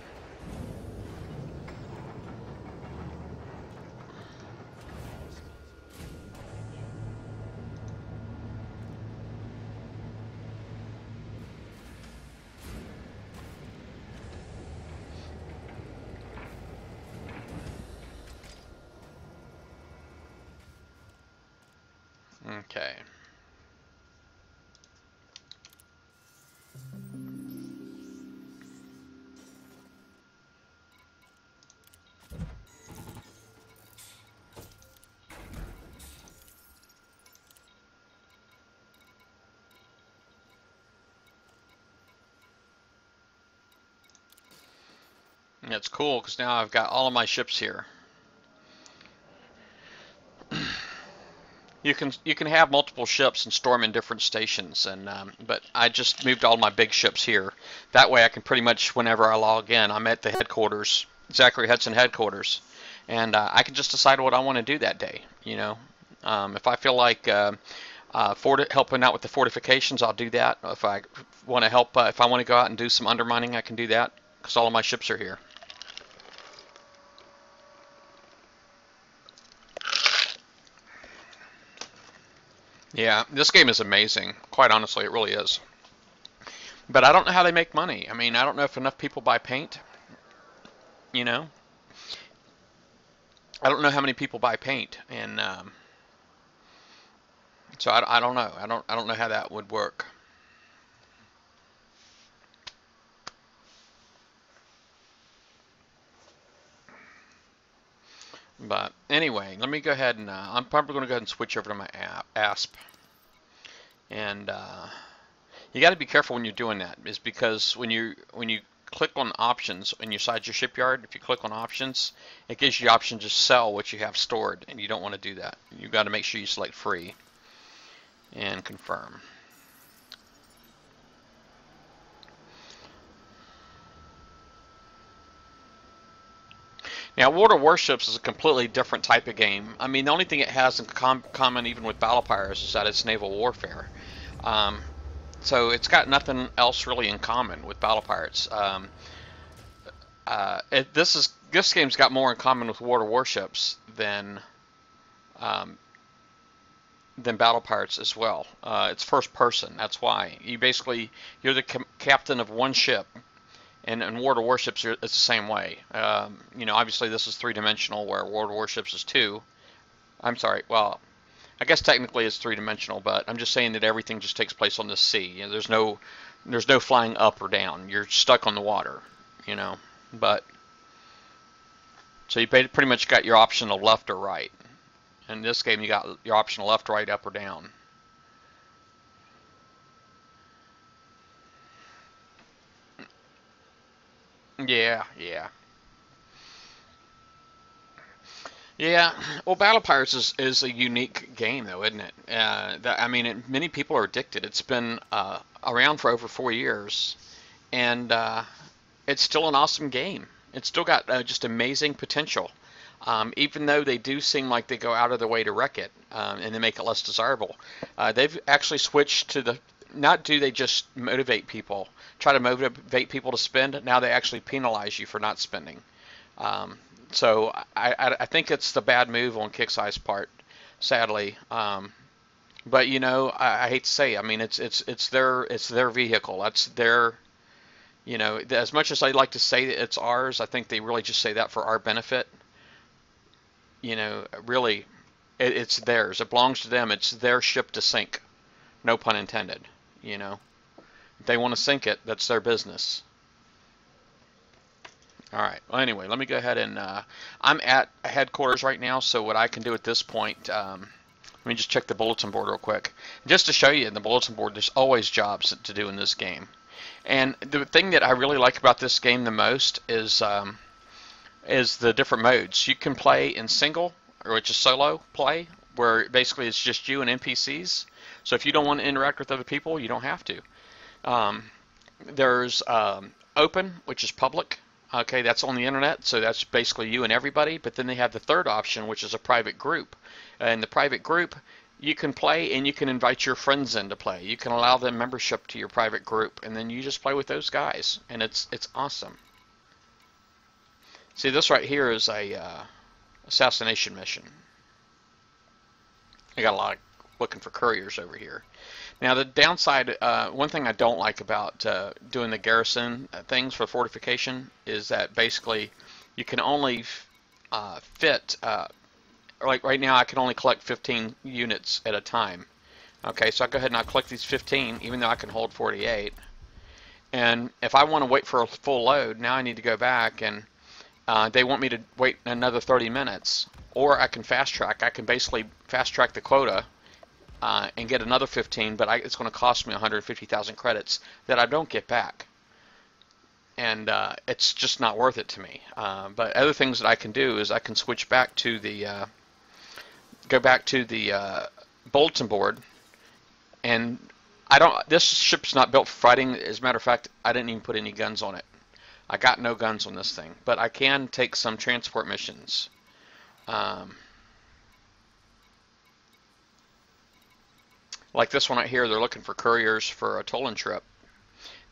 Okay. And it's cool because now I've got all of my ships here. You can have multiple ships and store them in different stations, and but I just moved all my big ships here. That way I can pretty much, whenever I log in, I'm at the headquarters, Zachary Hudson headquarters, and I can just decide what I want to do that day. You know, if I feel like helping out with the fortifications, I'll do that. If I want to help, if I want to go out and do some undermining, I can do that because all of my ships are here. Yeah, this game is amazing. Quite honestly, it really is. But I don't know how they make money. I mean, I don't know if enough people buy paint. You know, I don't know how many people buy paint, and so I don't know. I don't know how that would work. But anyway, let me go ahead and I'm probably going to go ahead and switch over to my ASP. And you got to be careful when you're doing that, is because when you click on options inside your shipyard, if you click on options, it gives you the option to sell what you have stored, and you don't want to do that. You got to make sure you select free and confirm. Now, World of Warships is a completely different type of game. I mean, the only thing it has in common even with Battle Pirates is that it's naval warfare. So it's got nothing else really in common with Battle Pirates. This game's got more in common with World of Warships than Battle Pirates as well. It's first person. That's why you're the captain of one ship. And in World of Warships, it's the same way. You know, obviously this is three-dimensional, where World of Warships is two. I'm sorry. Well, I guess technically it's three-dimensional, but I'm just saying that everything just takes place on the sea. You know, there's no flying up or down. You're stuck on the water. You know, but so you pretty much got your option of left or right. In this game, you got your option of left, right, up, or down. Yeah. Well, Battle Pirates is a unique game, though, isn't it? I mean, many people are addicted. It's been around for over 4 years, and it's still an awesome game. It's still got just amazing potential, even though they do seem like they go out of their way to wreck it, and they make it less desirable. They've actually switched to not do they just try to motivate people to spend. Now they actually penalize you for not spending. So I think it's the bad move on Kixeye's part, sadly. But you know, I hate to say, I mean, it's their vehicle. That's their, you know, as much as I'd like to say that it's ours, I think they really just say that for our benefit. You know, really, it's theirs. It belongs to them. It's their ship to sink. No pun intended. You know, if they want to sink it, that's their business. All right. Well, anyway, let me go ahead and I'm at headquarters right now. So what I can do at this point, let me just check the bulletin board real quick, just to show you in the bulletin board. There's always jobs to do in this game, and the thing that I really like about this game the most is the different modes. You can play in single, which is solo play, where basically it's just you and NPCs. So if you don't want to interact with other people, you don't have to. There's open, which is public. Okay, that's on the internet, so that's basically you and everybody. But then they have the third option, which is a private group. In the private group, you can play and you can invite your friends in to play. You can allow them membership to your private group, and then you just play with those guys, and it's awesome. See, this right here is a assassination mission. I got a lot of looking for couriers over here. Now the downside, one thing I don't like about doing the garrison things for fortification is that basically you can only fit, like right now I can only collect 15 units at a time. Okay, so I go ahead and I click these 15, even though I can hold 48. And if I want to wait for a full load, now I need to go back, and they want me to wait another 30 minutes. Or I can fast track. I can basically fast track the quota and get another 15, but it's going to cost me 150,000 credits that I don't get back. And it's just not worth it to me. But other things that I can do is I can switch back to the, go back to the bulletin board, and this ship's not built for fighting. As a matter of fact, I didn't even put any guns on it. I got no guns on this thing, but I can take some transport missions. Like this one right here, they're looking for couriers for a Tolan trip.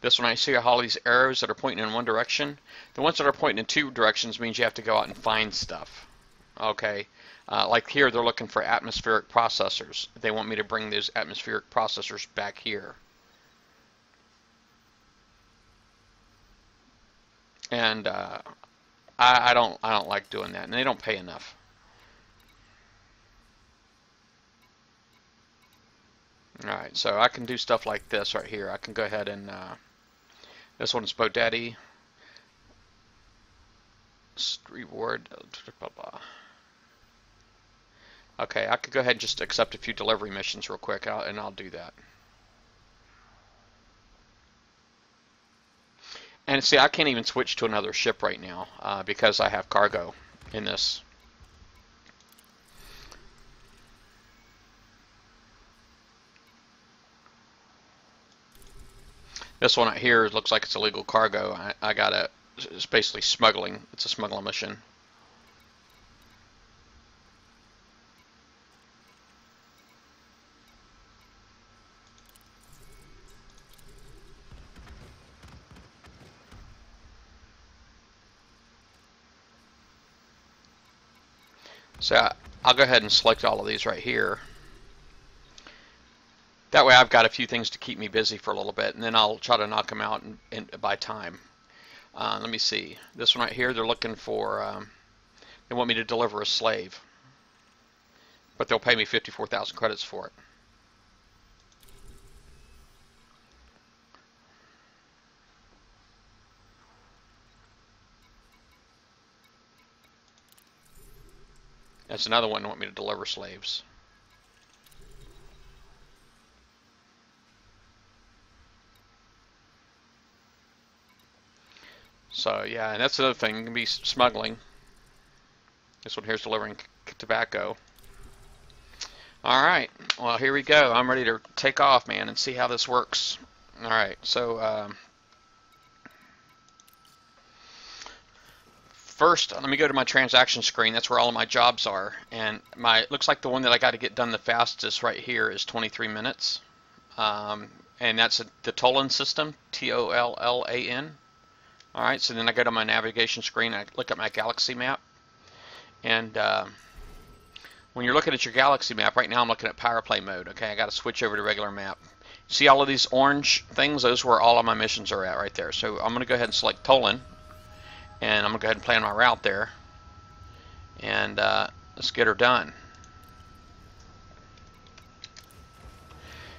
This one I see all these arrows that are pointing in one direction. The ones that are pointing in two directions means you have to go out and find stuff. Okay, like here they're looking for atmospheric processors. They want me to bring those atmospheric processors back here. And I don't like doing that, and they don't pay enough. Alright, so I can do stuff like this right here. I can go ahead and this one's Bodaddy. Reward, blah, blah. Okay, I could go ahead and just accept a few delivery missions real quick, and I'll do that. And see, I can't even switch to another ship right now because I have cargo in this. This one right here looks like it's illegal cargo. It's basically smuggling. It's a smuggling mission. So I'll go ahead and select all of these right here. That way I've got a few things to keep me busy for a little bit, and then I'll try to knock them out by time. Let me see. This one right here, they're looking for, they want me to deliver a slave. But they'll pay me 54,000 credits for it. That's another one that want me to deliver slaves. So yeah, and that's another thing. It can be smuggling. This one here's delivering tobacco. Alright, well here we go. I'm ready to take off, man, and see how this works. Alright, so first let me go to my transaction screen. That's where all of my jobs are. And it looks like the one that I got to get done the fastest right here is 23 minutes. And that's the Tolan system, T-O-L-L-A-N. Alright, so then I go to my navigation screen, I look at my galaxy map, and when you're looking at your galaxy map, right now I'm looking at power play mode, okay? I got to switch over to regular map. See all of these orange things? Those are where all of my missions are at right there. So I'm going to go ahead and select Tolan, and I'm going to go ahead and plan my route there, and let's get her done.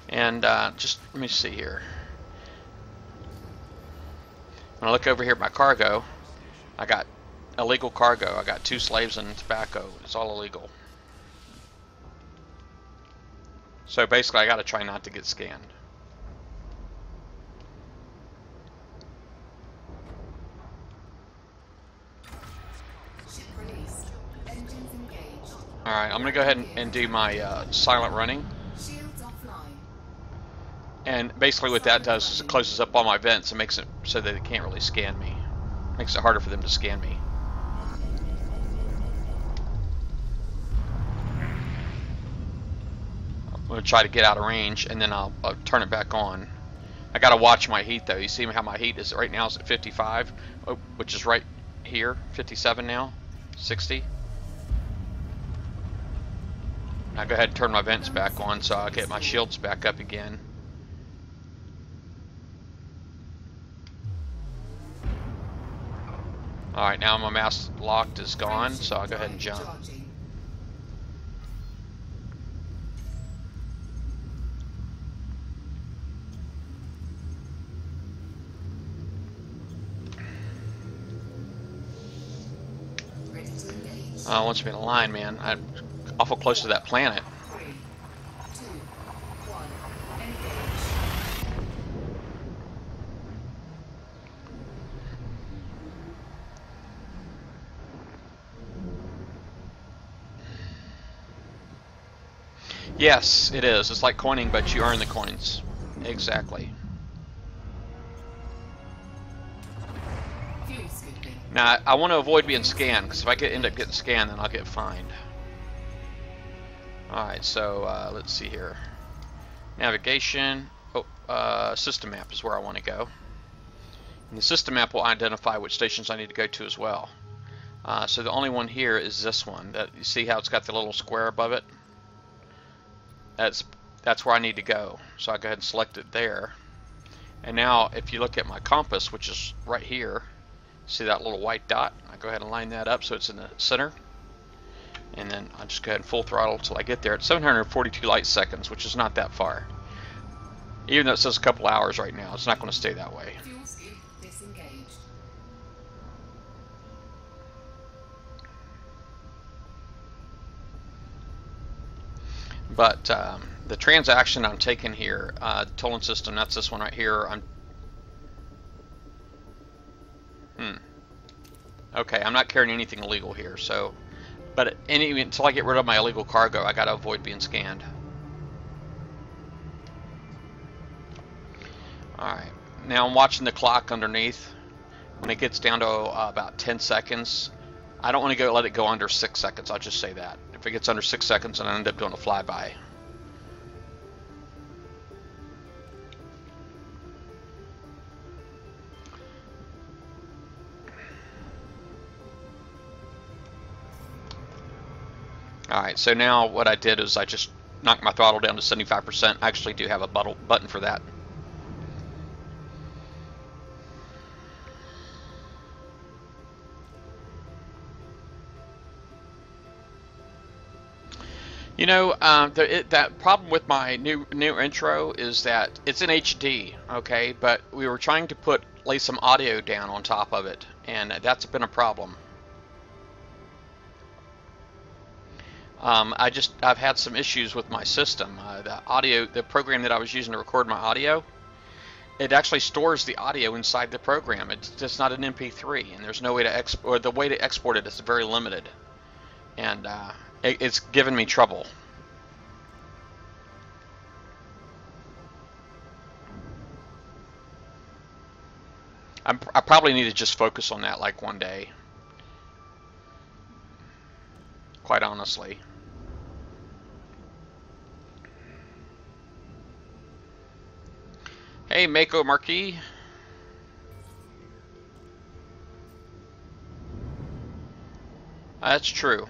And just let me see here. When I look over here at my cargo, I got illegal cargo. I got 2 slaves and tobacco. It's all illegal. So basically I got to try not to get scanned. Ship released. Engines engaged. Alright, I'm going to go ahead and do my silent running. Shields offline. And basically what that does is it closes up all my vents and makes it so that it can't really scan me. Makes it harder for them to scan me. I'm going to try to get out of range, and then I'll turn it back on. I got to watch my heat though. You see how my heat is right now is at 55, which is right here, 57 now, 60. Now go ahead and turn my vents back on so I'll get my shields back up again. Alright, now my mask locked is gone, so I'll go ahead and jump. Wants me to line, man. I'm awful close to that planet. 3, 2, 1, engage. Yes, it is. It's like coining, but you earn the coins. Exactly. Fuel scooping. Now, I want to avoid being scanned, because if I end up getting scanned, then I'll get fined. Alright, so let's see here. Navigation. Oh, system map is where I want to go. And the system map will identify which stations I need to go to as well. So the only one here is this one. That, you see how it's got the little square above it? That's where I need to go. So I go ahead and select it there. And now if you look at my compass, which is right here, see that little white dot? I go ahead and line that up so it's in the center. And then I'll just go ahead and full throttle until I get there. It's 742 light seconds, which is not that far. Even though it says a couple hours right now, it's not going to stay that way. Fuel scoop disengaged. But the transaction I'm taking here, tolling system, that's this one right here. Okay, I'm not carrying anything illegal here, so. But until I get rid of my illegal cargo, I gotta avoid being scanned. Alright, now I'm watching the clock underneath. When it gets down to about 10 seconds, I don't want to let it go under 6 seconds, I'll just say that. If it gets under 6 seconds, then I end up doing a flyby. Alright, so now what I did is I just knocked my throttle down to 75%. I actually do have a button for that. You know, that problem with my new intro is that it's in HD, okay? But we were trying to lay some audio down on top of it, and that's been a problem. I've had some issues with my system. The program that I was using to record my audio, it actually stores the audio inside the program. It's just not an MP3, and there's no way to export. The way to export it is very limited, and it's given me trouble. I probably need to just focus on that like one day. Quite honestly. Hey, Mako Marquis. That's true.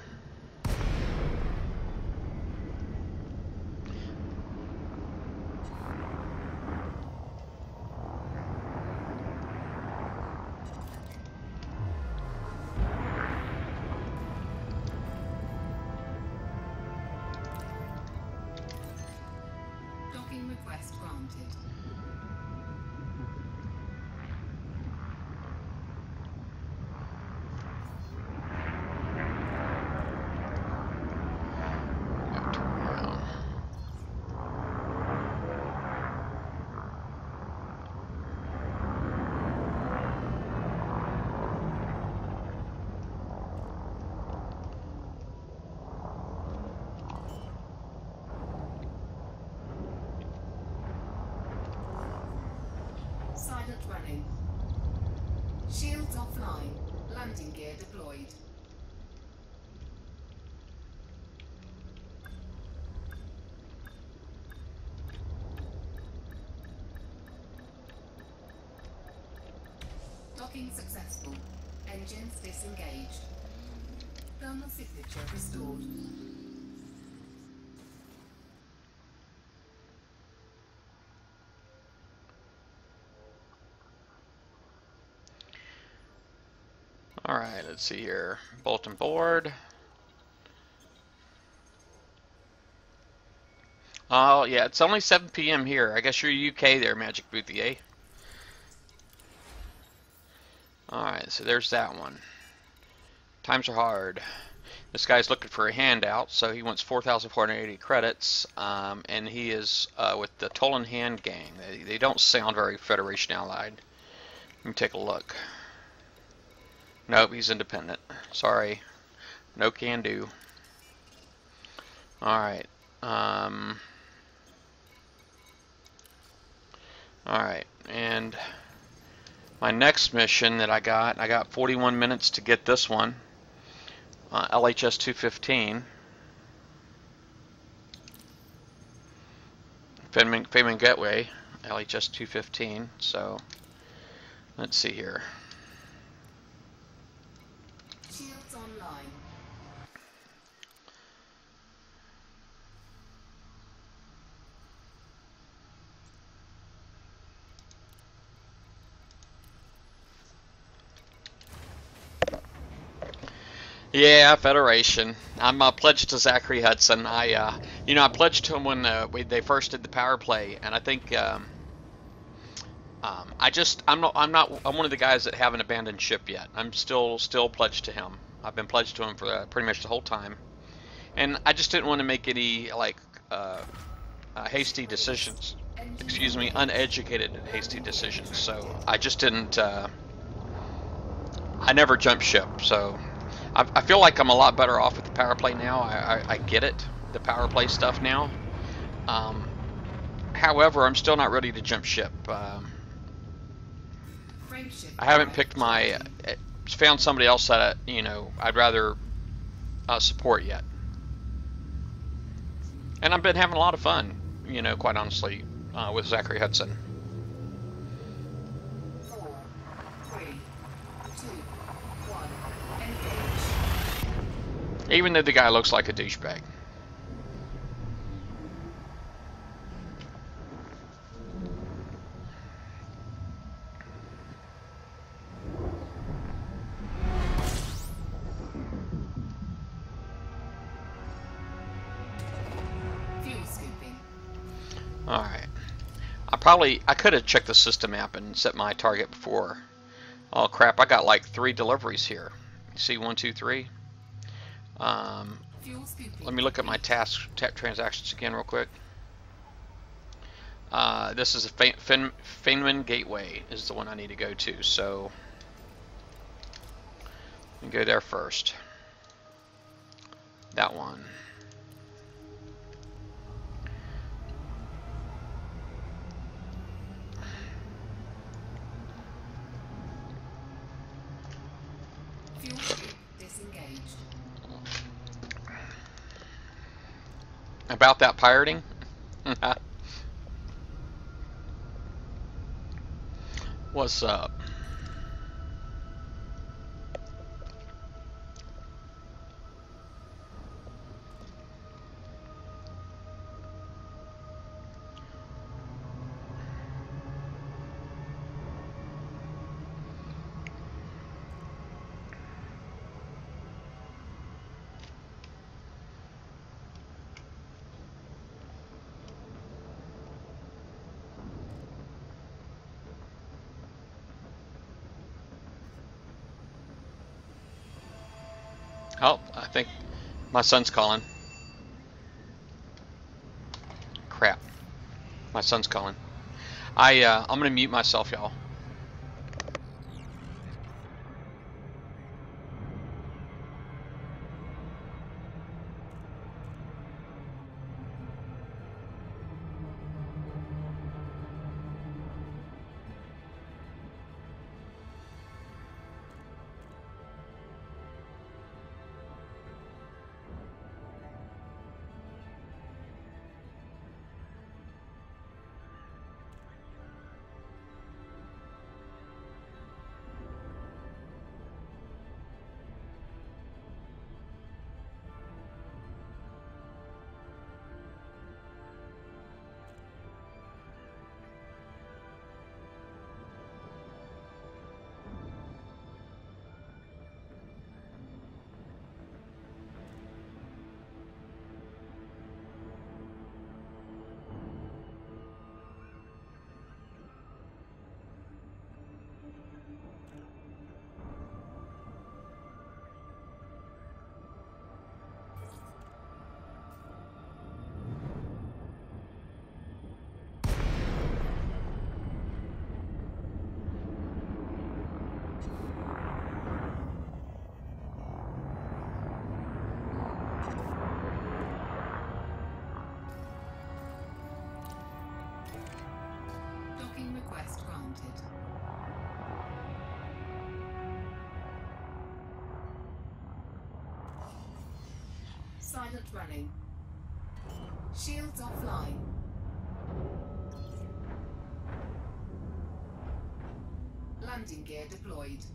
Docking request granted. Turn around. Silent running. Shields offline. Landing gear deployed. Docking successful. Engines disengaged. Thermal signature restored. Alright, let's see here. Bulletin board. Oh, yeah, it's only 7 p.m. here. I guess you're UK there, Magic Boothie, eh? Alright, so there's that one. Times are hard. This guy's looking for a handout, so he wants 4,480 credits, and he is with the Tolan Hand Gang. They don't sound very Federation Allied. Let me take a look. Nope, he's independent. Sorry. No can do. Alright. Alright, and my next mission that I got 41 minutes to get this one. LHS 215. Feynman Gateway, LHS 215. So, let's see here. Shields online. Yeah, Federation. I'm pledged to Zachary Hudson. I pledged to him when they first did the power play, and I think I'm one of the guys that haven't abandoned ship yet. I'm still pledged to him. I've been pledged to him for pretty much the whole time, and I just didn't want to make any hasty decisions. Excuse me, uneducated hasty decisions. So I just didn't. I never jumped ship. So. I feel like I'm a lot better off with the power play now. I get it, the power play stuff now. However, I'm still not ready to jump ship. I haven't picked found somebody else that I'd rather support yet. And I've been having a lot of fun, quite honestly, with Zachary Hudson. 4, 3, 2, 1. Engage. Even though the guy looks like a douchebag. Fuel scooping. Alright. I could have checked the system map and set my target before. Oh crap, I got like 3 deliveries here. You see 1, 2, 3? Fuel scooping. Let me look at my transactions again real quick. This is a Feynman Gateway is the one I need to go to, so let me go there first. That one. Fuel scoop disengaged. About that pirating? What's up? Oh, I think my son's calling. Crap. My son's calling. I'm gonna mute myself, y'all. Silent running. Shields offline. Landing gear deployed.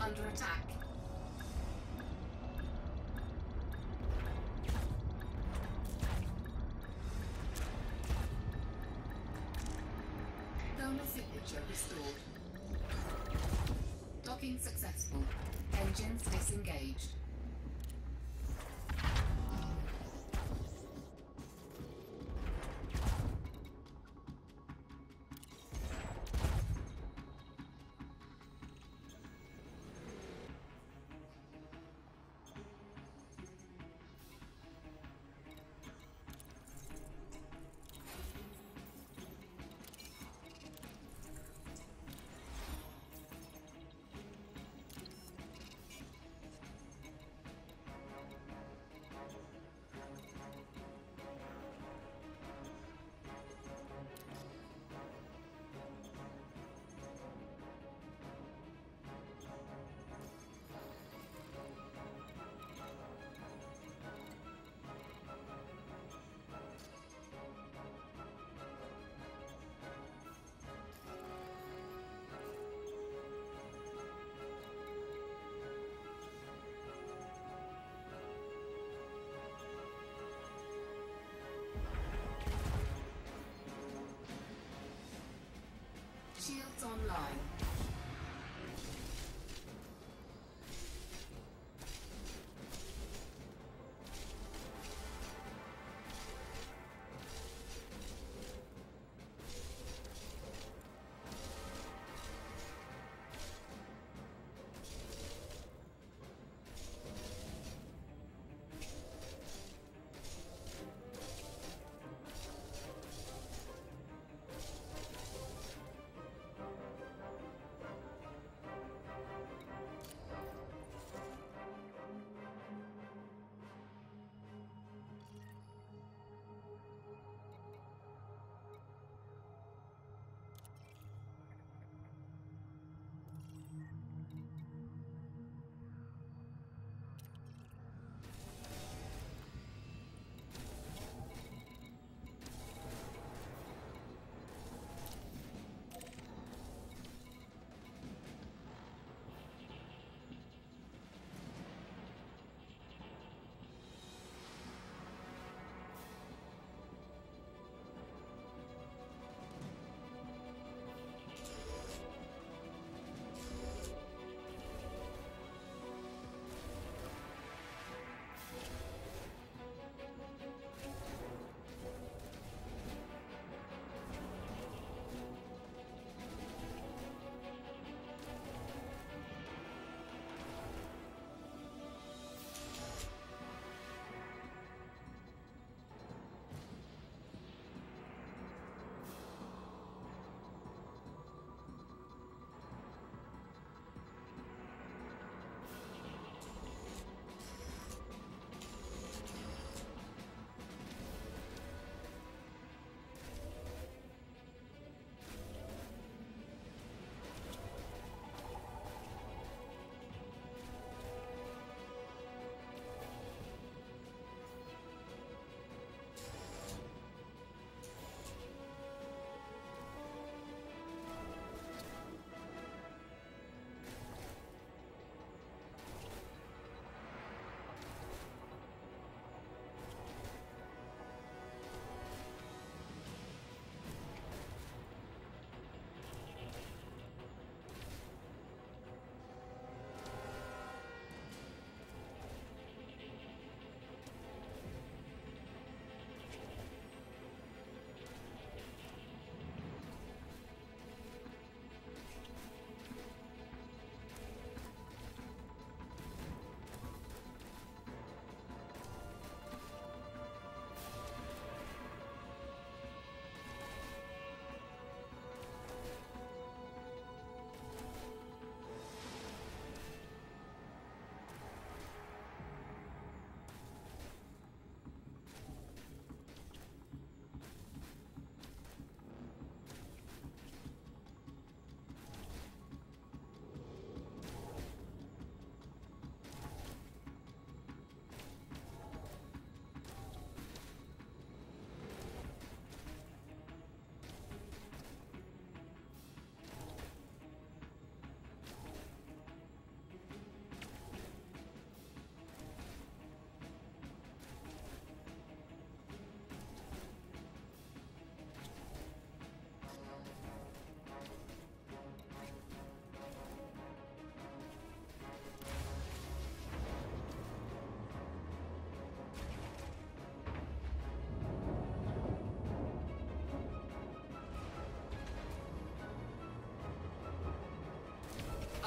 Under attack. Thermal signature restored. Docking successful. Engines disengaged. Shields online.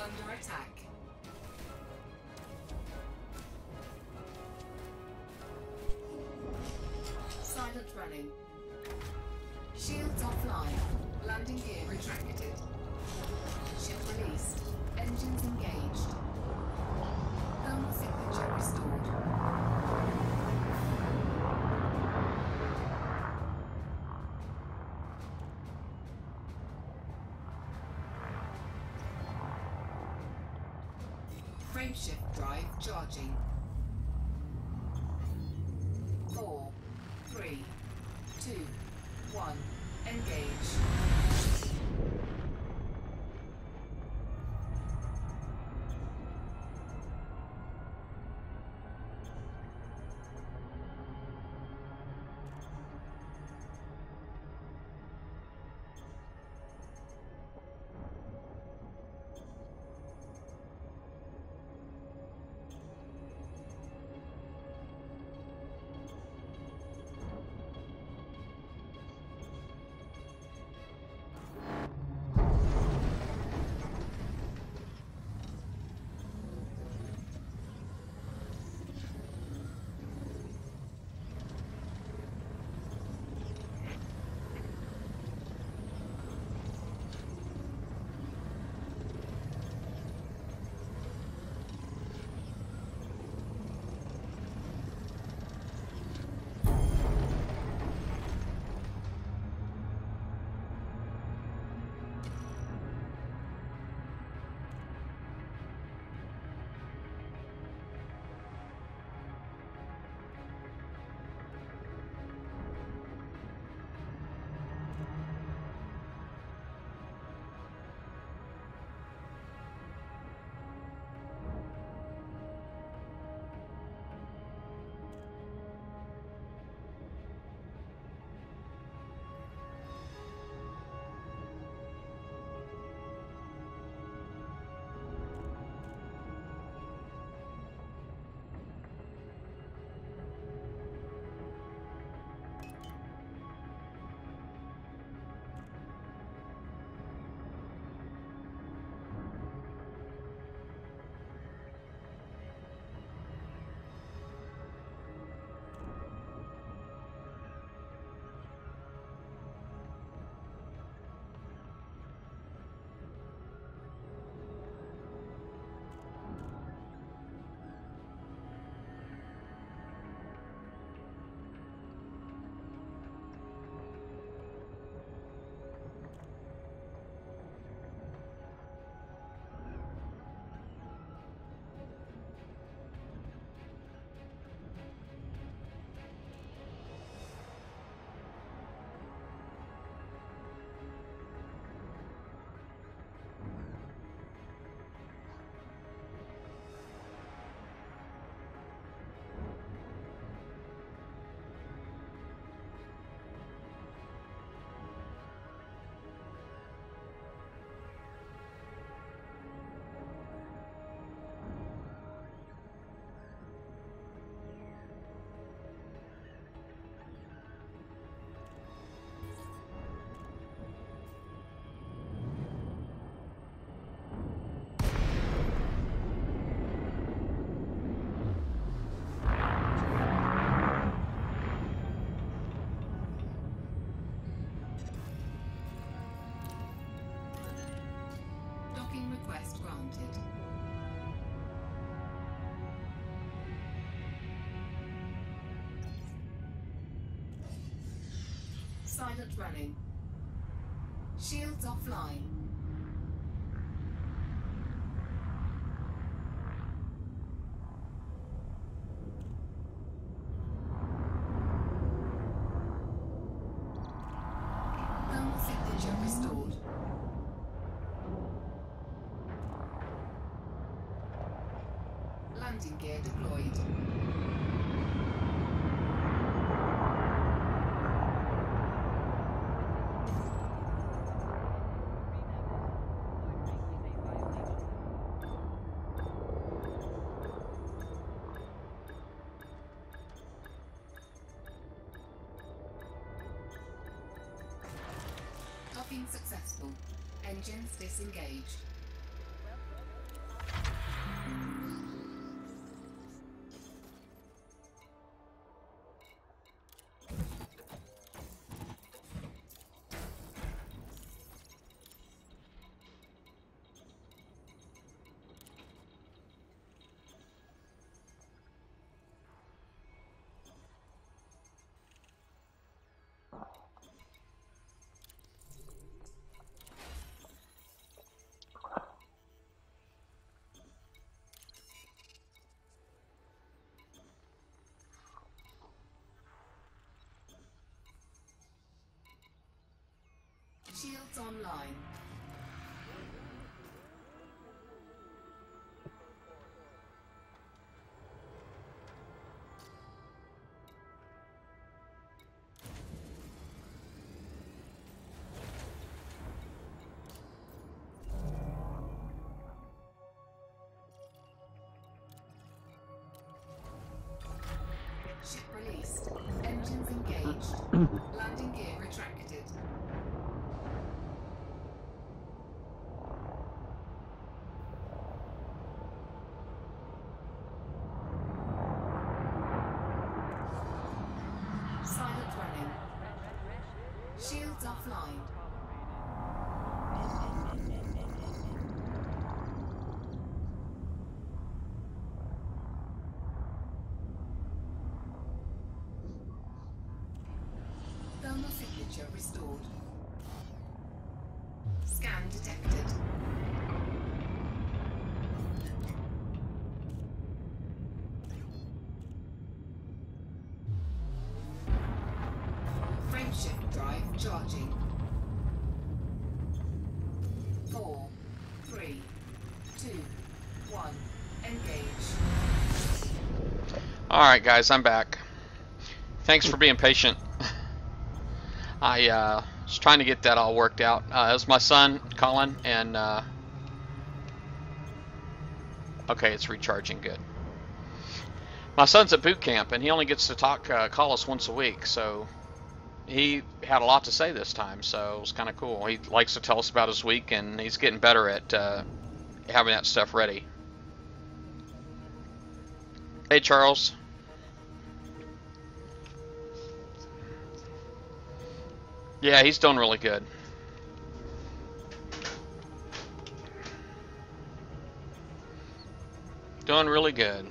under attack. Silent running. Shields offline. Landing gear retracted. Ship released. Engines engaged. Thermal signature restored. Frameshift drive charging. 4, 3, 2, 1. Engage. Request granted. Silent running. Shields offline. Thermal signature restored. Landing gear deployed. Docking successful. Engines disengaged. Shields online. Ship released. Engines engaged. Landing gear retracted. Silent running. Shields offline. Thermal signature restored. Scan detected. Frameshift drive charging. 4, 3, 2, 1. Engage. Alright guys, I'm back. Thanks for being patient. I was trying to get that all worked out. It was my son, Colin, and okay, it's recharging good. My son's at boot camp, and he only gets to call us once a week, so he had a lot to say this time, so it was kind of cool. He likes to tell us about his week, and he's getting better at having that stuff ready. Hey, Charles. Yeah, he's doing really good. Doing really good.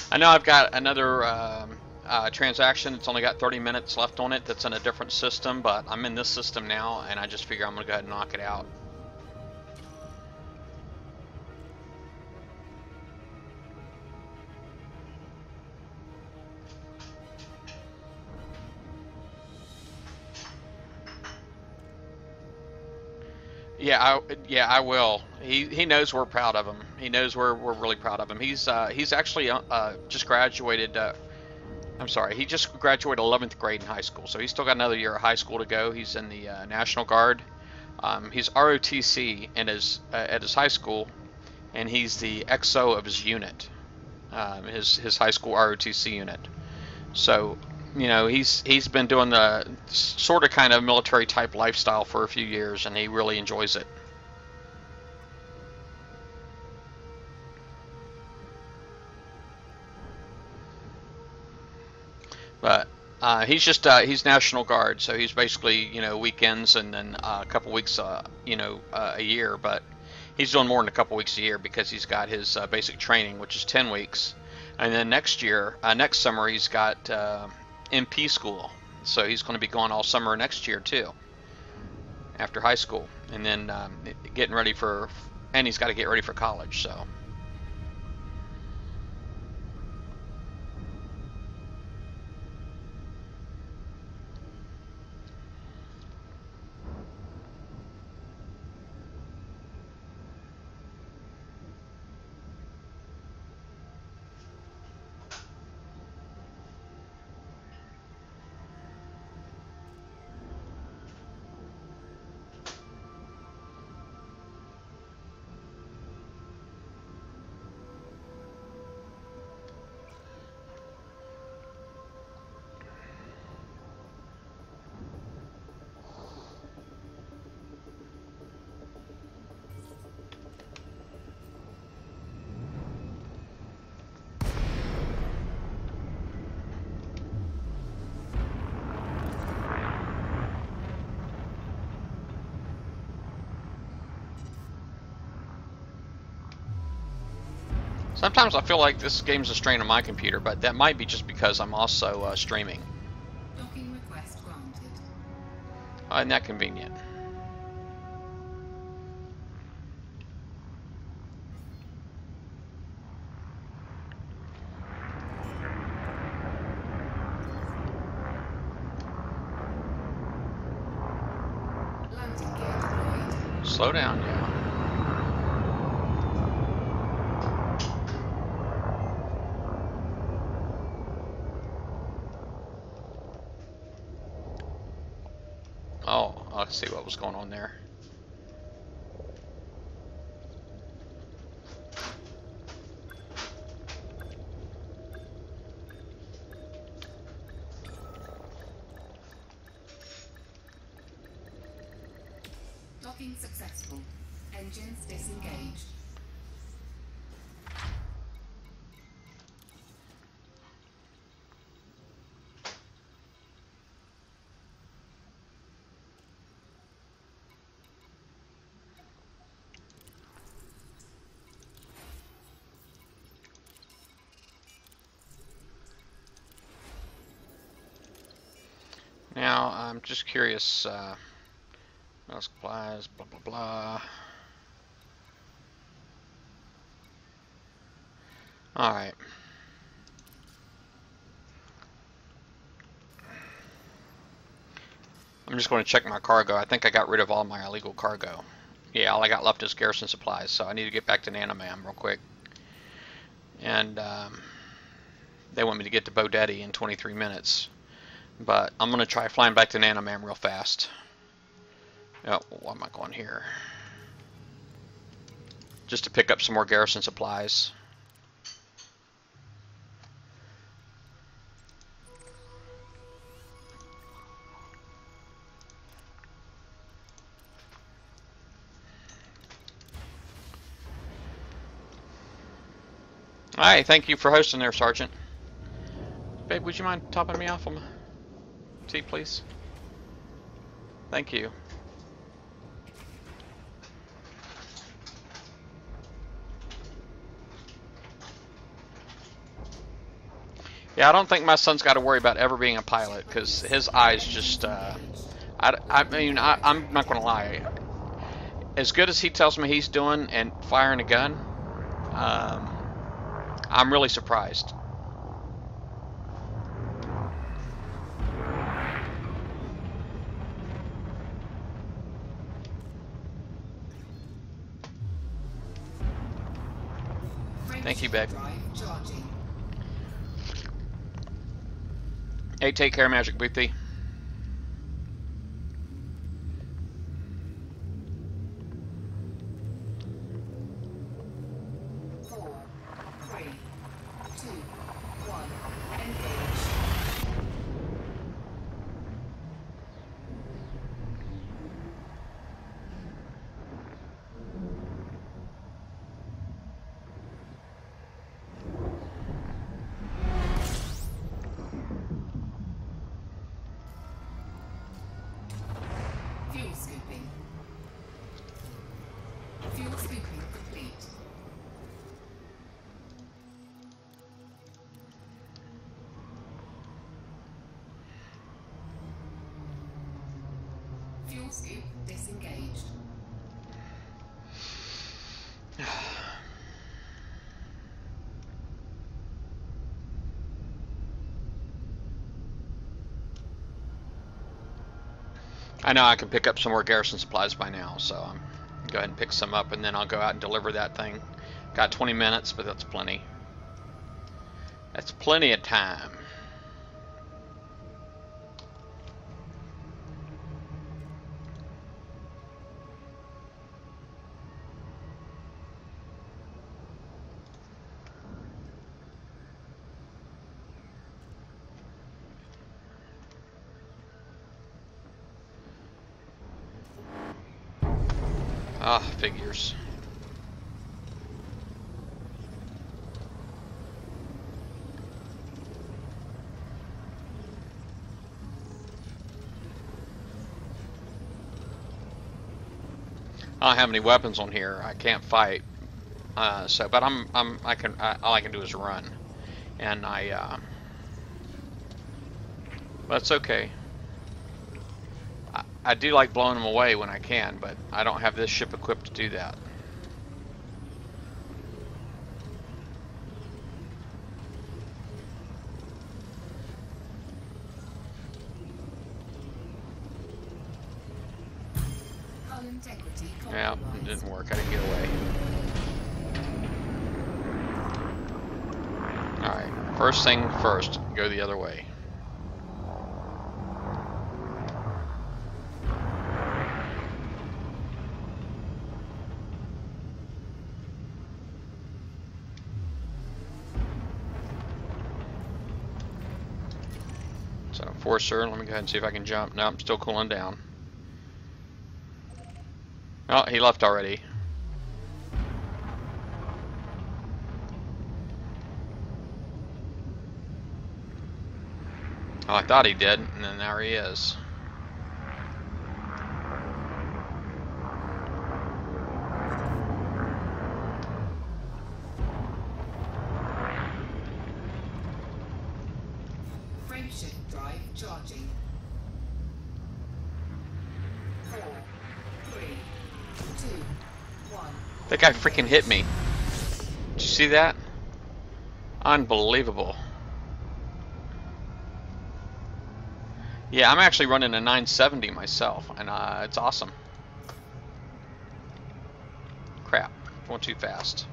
I know I've got another transaction that's only got 30 minutes left on it that's in a different system, but I'm in this system now, and I just figure I'm going to go ahead and knock it out. Yeah, I will. He knows we're proud of him. He knows we're really proud of him. He's actually just graduated. I'm sorry, he just graduated 11th grade in high school, so he's still got another year of high school to go. He's in the National Guard. He's ROTC in at his high school, and he's the XO of his unit, his high school ROTC unit. So, you know, he's been doing the sort of kind of military type lifestyle for a few years, and he really enjoys it. But he's National Guard, so he's basically, you know, weekends and then a couple weeks, you know, a year. But he's doing more than a couple weeks a year because he's got his basic training, which is 10 weeks, and then next summer he's got MP school, so he's going to be going all summer next year too, after high school, and then getting ready for, and he's got to get ready for college. So. Sometimes I feel like this game's a strain on my computer, but that might be just because I'm also streaming. Docking request granted. Isn't that convenient? Slow down, yeah. Oh, let's see what was going on there. Docking successful. Engines disengaged. Now, I'm just curious, no supplies, blah, blah, blah. Alright. I'm just going to check my cargo. I think I got rid of all my illegal cargo. Yeah, all I got left is garrison supplies, so I need to get back to Nanamam real quick. And they want me to get to Bodeti in 23 minutes. But I'm going to try flying back to Nanamam real fast. Oh, why am I going here? Just to pick up some more garrison supplies. Alright, thank you for hosting there, Sergeant. Babe, would you mind topping me off on my tea, please? Thank you. Yeah, I don't think my son's got to worry about ever being a pilot, because his eyes just, I mean, I'm not going to lie. As good as he tells me he's doing and firing a gun, I'm really surprised. Thank you, babe. Hey, take care, Magic Boothie. Fuel scoop disengaged. I know I can pick up some more garrison supplies by now, so I'm go ahead and pick some up, and then I'll go out and deliver that thing. Got 20 minutes, but that's plenty. That's plenty of time. Ah, figures. I don't have any weapons on here. I can't fight. So, but all I can do is run, and but it's okay. I do like blowing them away when I can, but I don't have this ship equipped to do that. integrity Yeah, it compromised. didn't work. I didn't get away. Alright, first thing first, go the other way. So, Enforcer, let me go ahead and see if I can jump. No, I'm still cooling down. Oh, he left already. Oh, I thought he did, and then there he is. Frameshift drive charging. 4, 3, 2, 1. That guy freaking hit me. Did you see that? Unbelievable. Yeah, I'm actually running a 970 myself, and it's awesome. Crap, going too fast.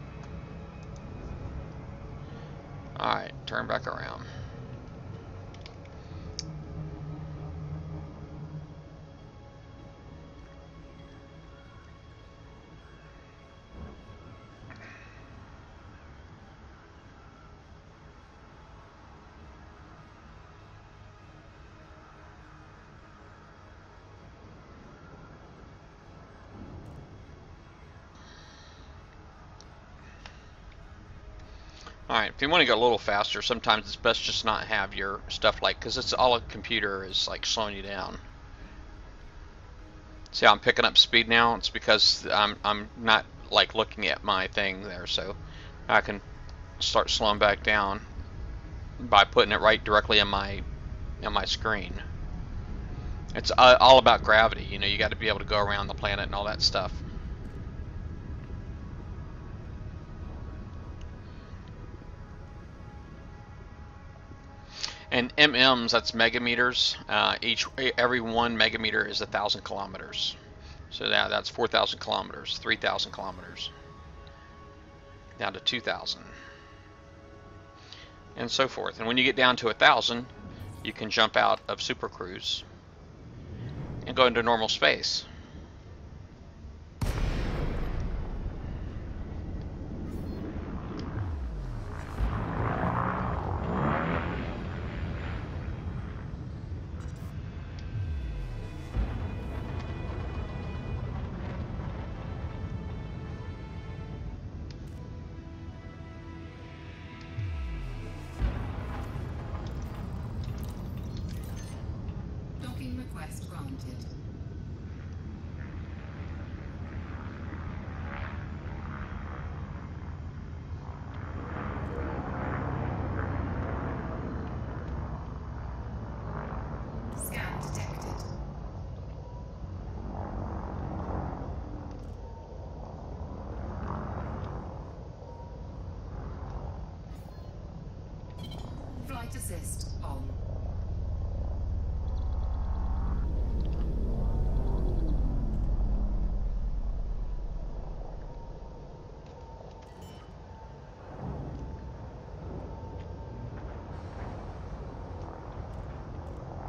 Alright, turn back around. Alright, if you want to go a little faster, sometimes it's best just not have your stuff like, because it's all a computer is like slowing you down. See how I'm picking up speed now? It's because I'm not like looking at my thing there, so I can start slowing back down by putting it right directly in my screen. It's all about gravity, you know, you got to be able to go around the planet and all that stuff. And MMs, that's megameters. Every 1 megameter is 1,000 kilometers. So that's 4,000 kilometers, 3,000 kilometers, down to 2,000, and so forth. And when you get down to 1,000, you can jump out of Super Cruise and go into normal space. Docking request granted. Scan detected. Flight assist on.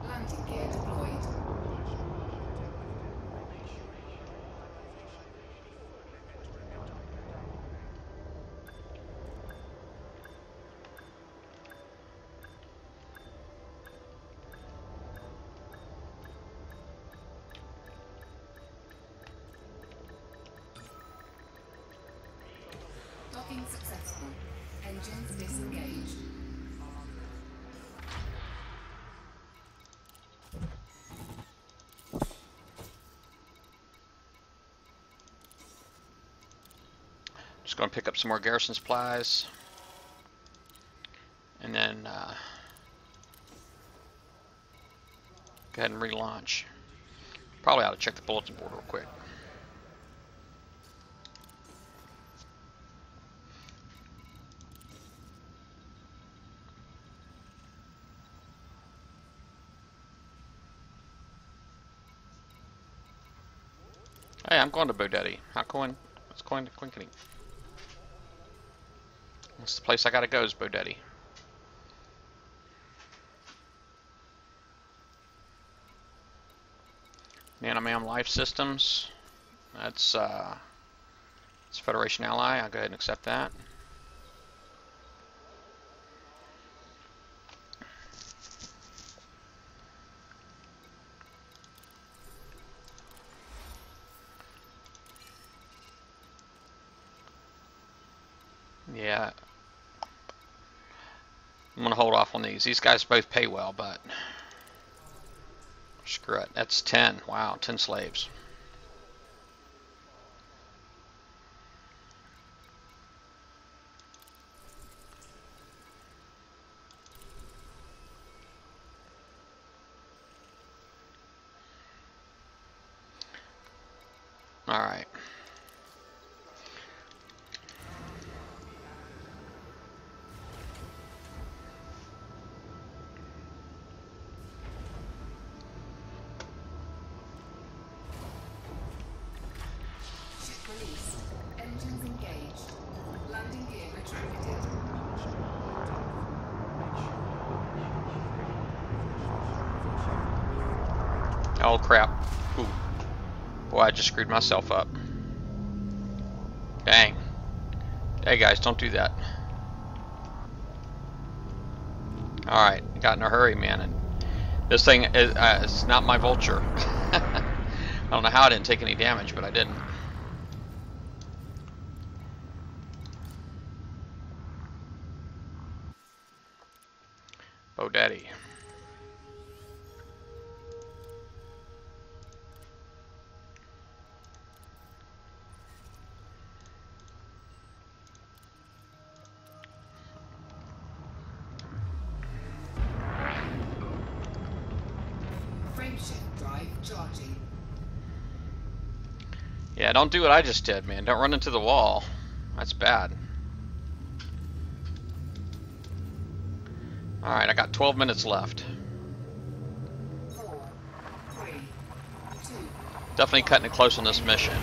Landing gear deployed. Docking successful. Engines disengaged. Just going to pick up some more garrison supplies, and then go ahead and relaunch. Probably ought to check the bulletin board real quick. Hey, I'm going to Bodeti. How coin? What's going to Quinkany? That's the place I gotta go is Bodeti. Nanomam Life Systems. That's it's Federation ally. I'll go ahead and accept that. Yeah. I'm gonna hold off on these. These guys both pay well, but screw it. That's 10. Wow, 10 slaves. All right. Ship released. Engines engaged. Landing gear retracted. Oh crap. Ooh. Boy, I just screwed myself up. Dang. Hey guys, don't do that. Alright, got in a hurry, man. And this thing is it's not my vulture. I don't know how I didn't take any damage, but I didn't. Bodeti. Frameshift drive charging. Yeah, don't do what I just did, man. Don't run into the wall. That's bad. Alright, I got 12 minutes left. 4, 3, 2. Definitely cutting it close on this mission.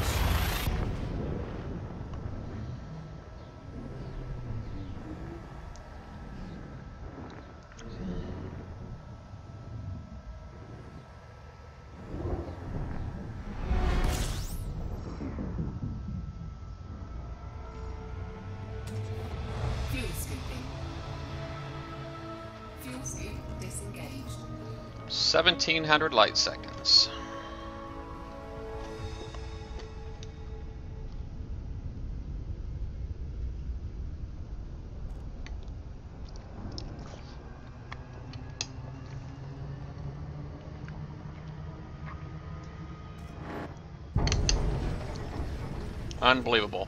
Fuel scooping. Fuel scoop disengaged. 1700 light seconds. Unbelievable.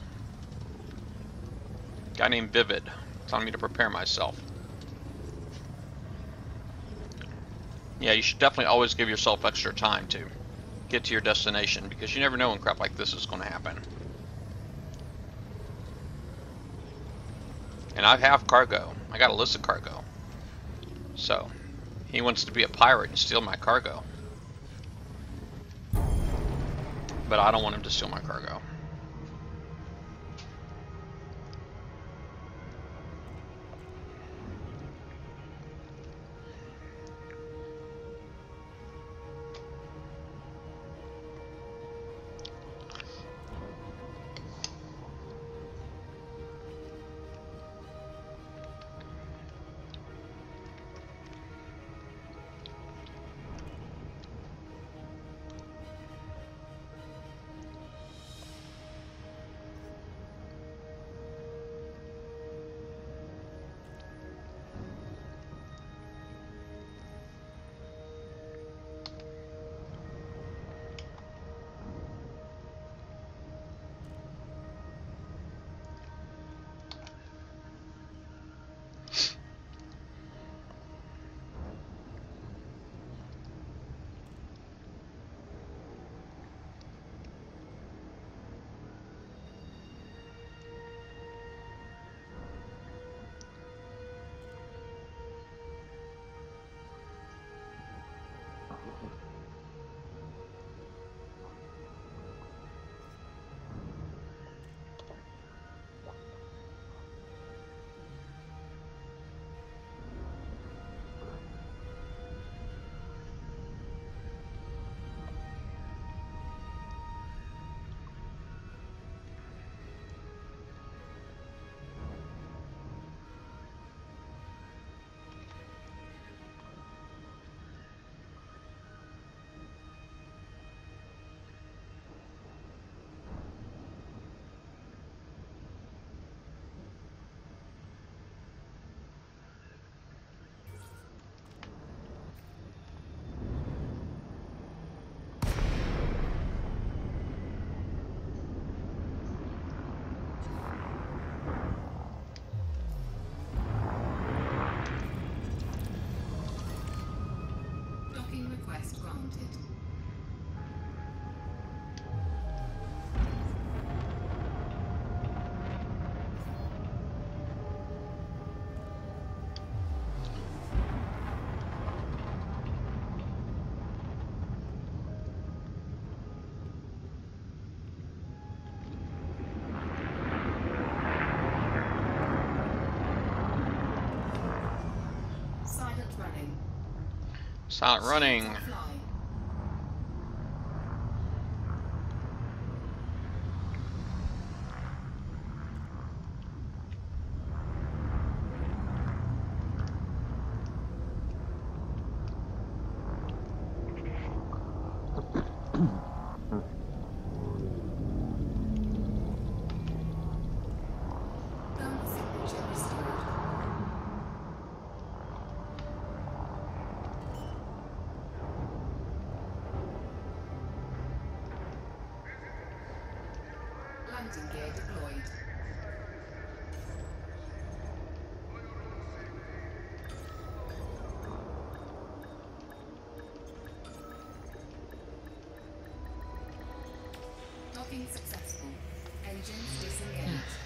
Guy named Vivid telling me to prepare myself. Yeah, you should definitely always give yourself extra time to get to your destination because you never know when crap like this is going to happen. And I have cargo. I got illicit cargo. So, he wants to be a pirate and steal my cargo. But I don't want him to steal my cargo. Docking request granted. Silent running. Silent running. Offline. Thermal signature restored. Landing gear deployed. Docking successful. Engines disengaged.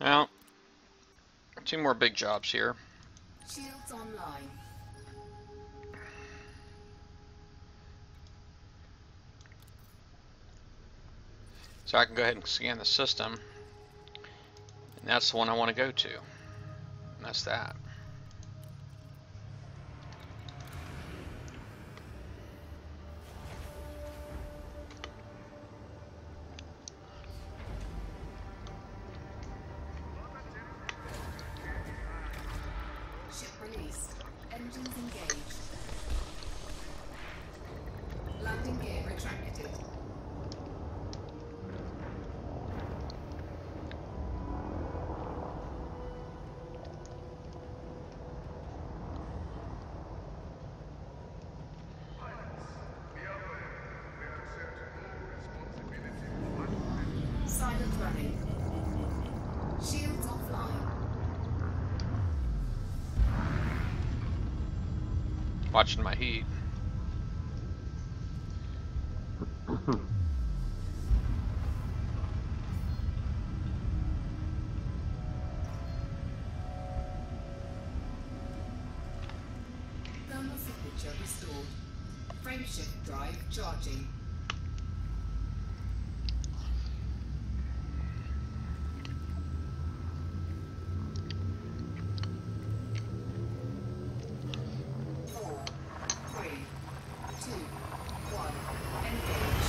Well, 2 more big jobs here. Shields online. So I can go ahead and scan the system. And that's the one I want to go to. And that's that. Ship released. Engines engaged. Landing gear retracted. Silent running. Shields offline. Watching my heat. Thermal signature restored. Frameshift drive charging. Four, three, two, one. Engage.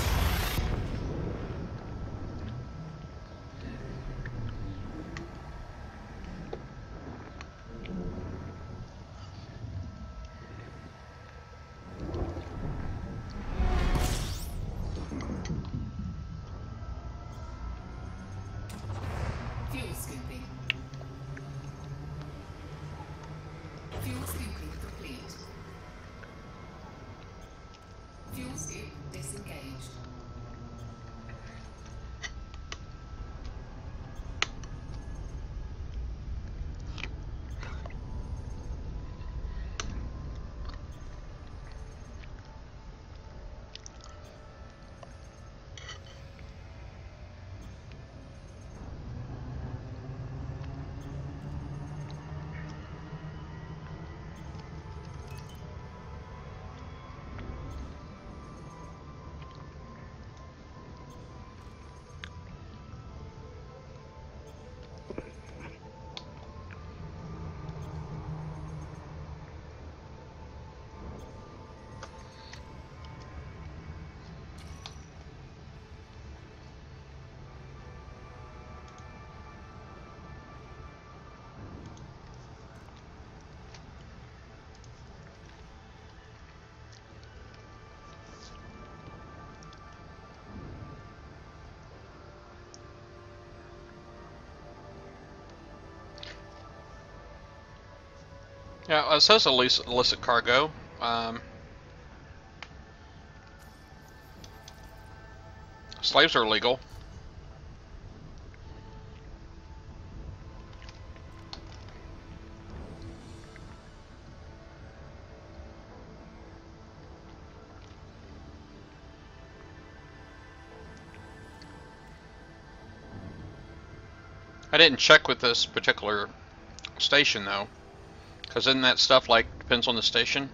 Fuel scooping. Fuel scooping complete. Fuel scoop disengaged. Yeah, it says illicit cargo. Slaves are illegal. I didn't check with this particular station though, because isn't that stuff like depends on the station?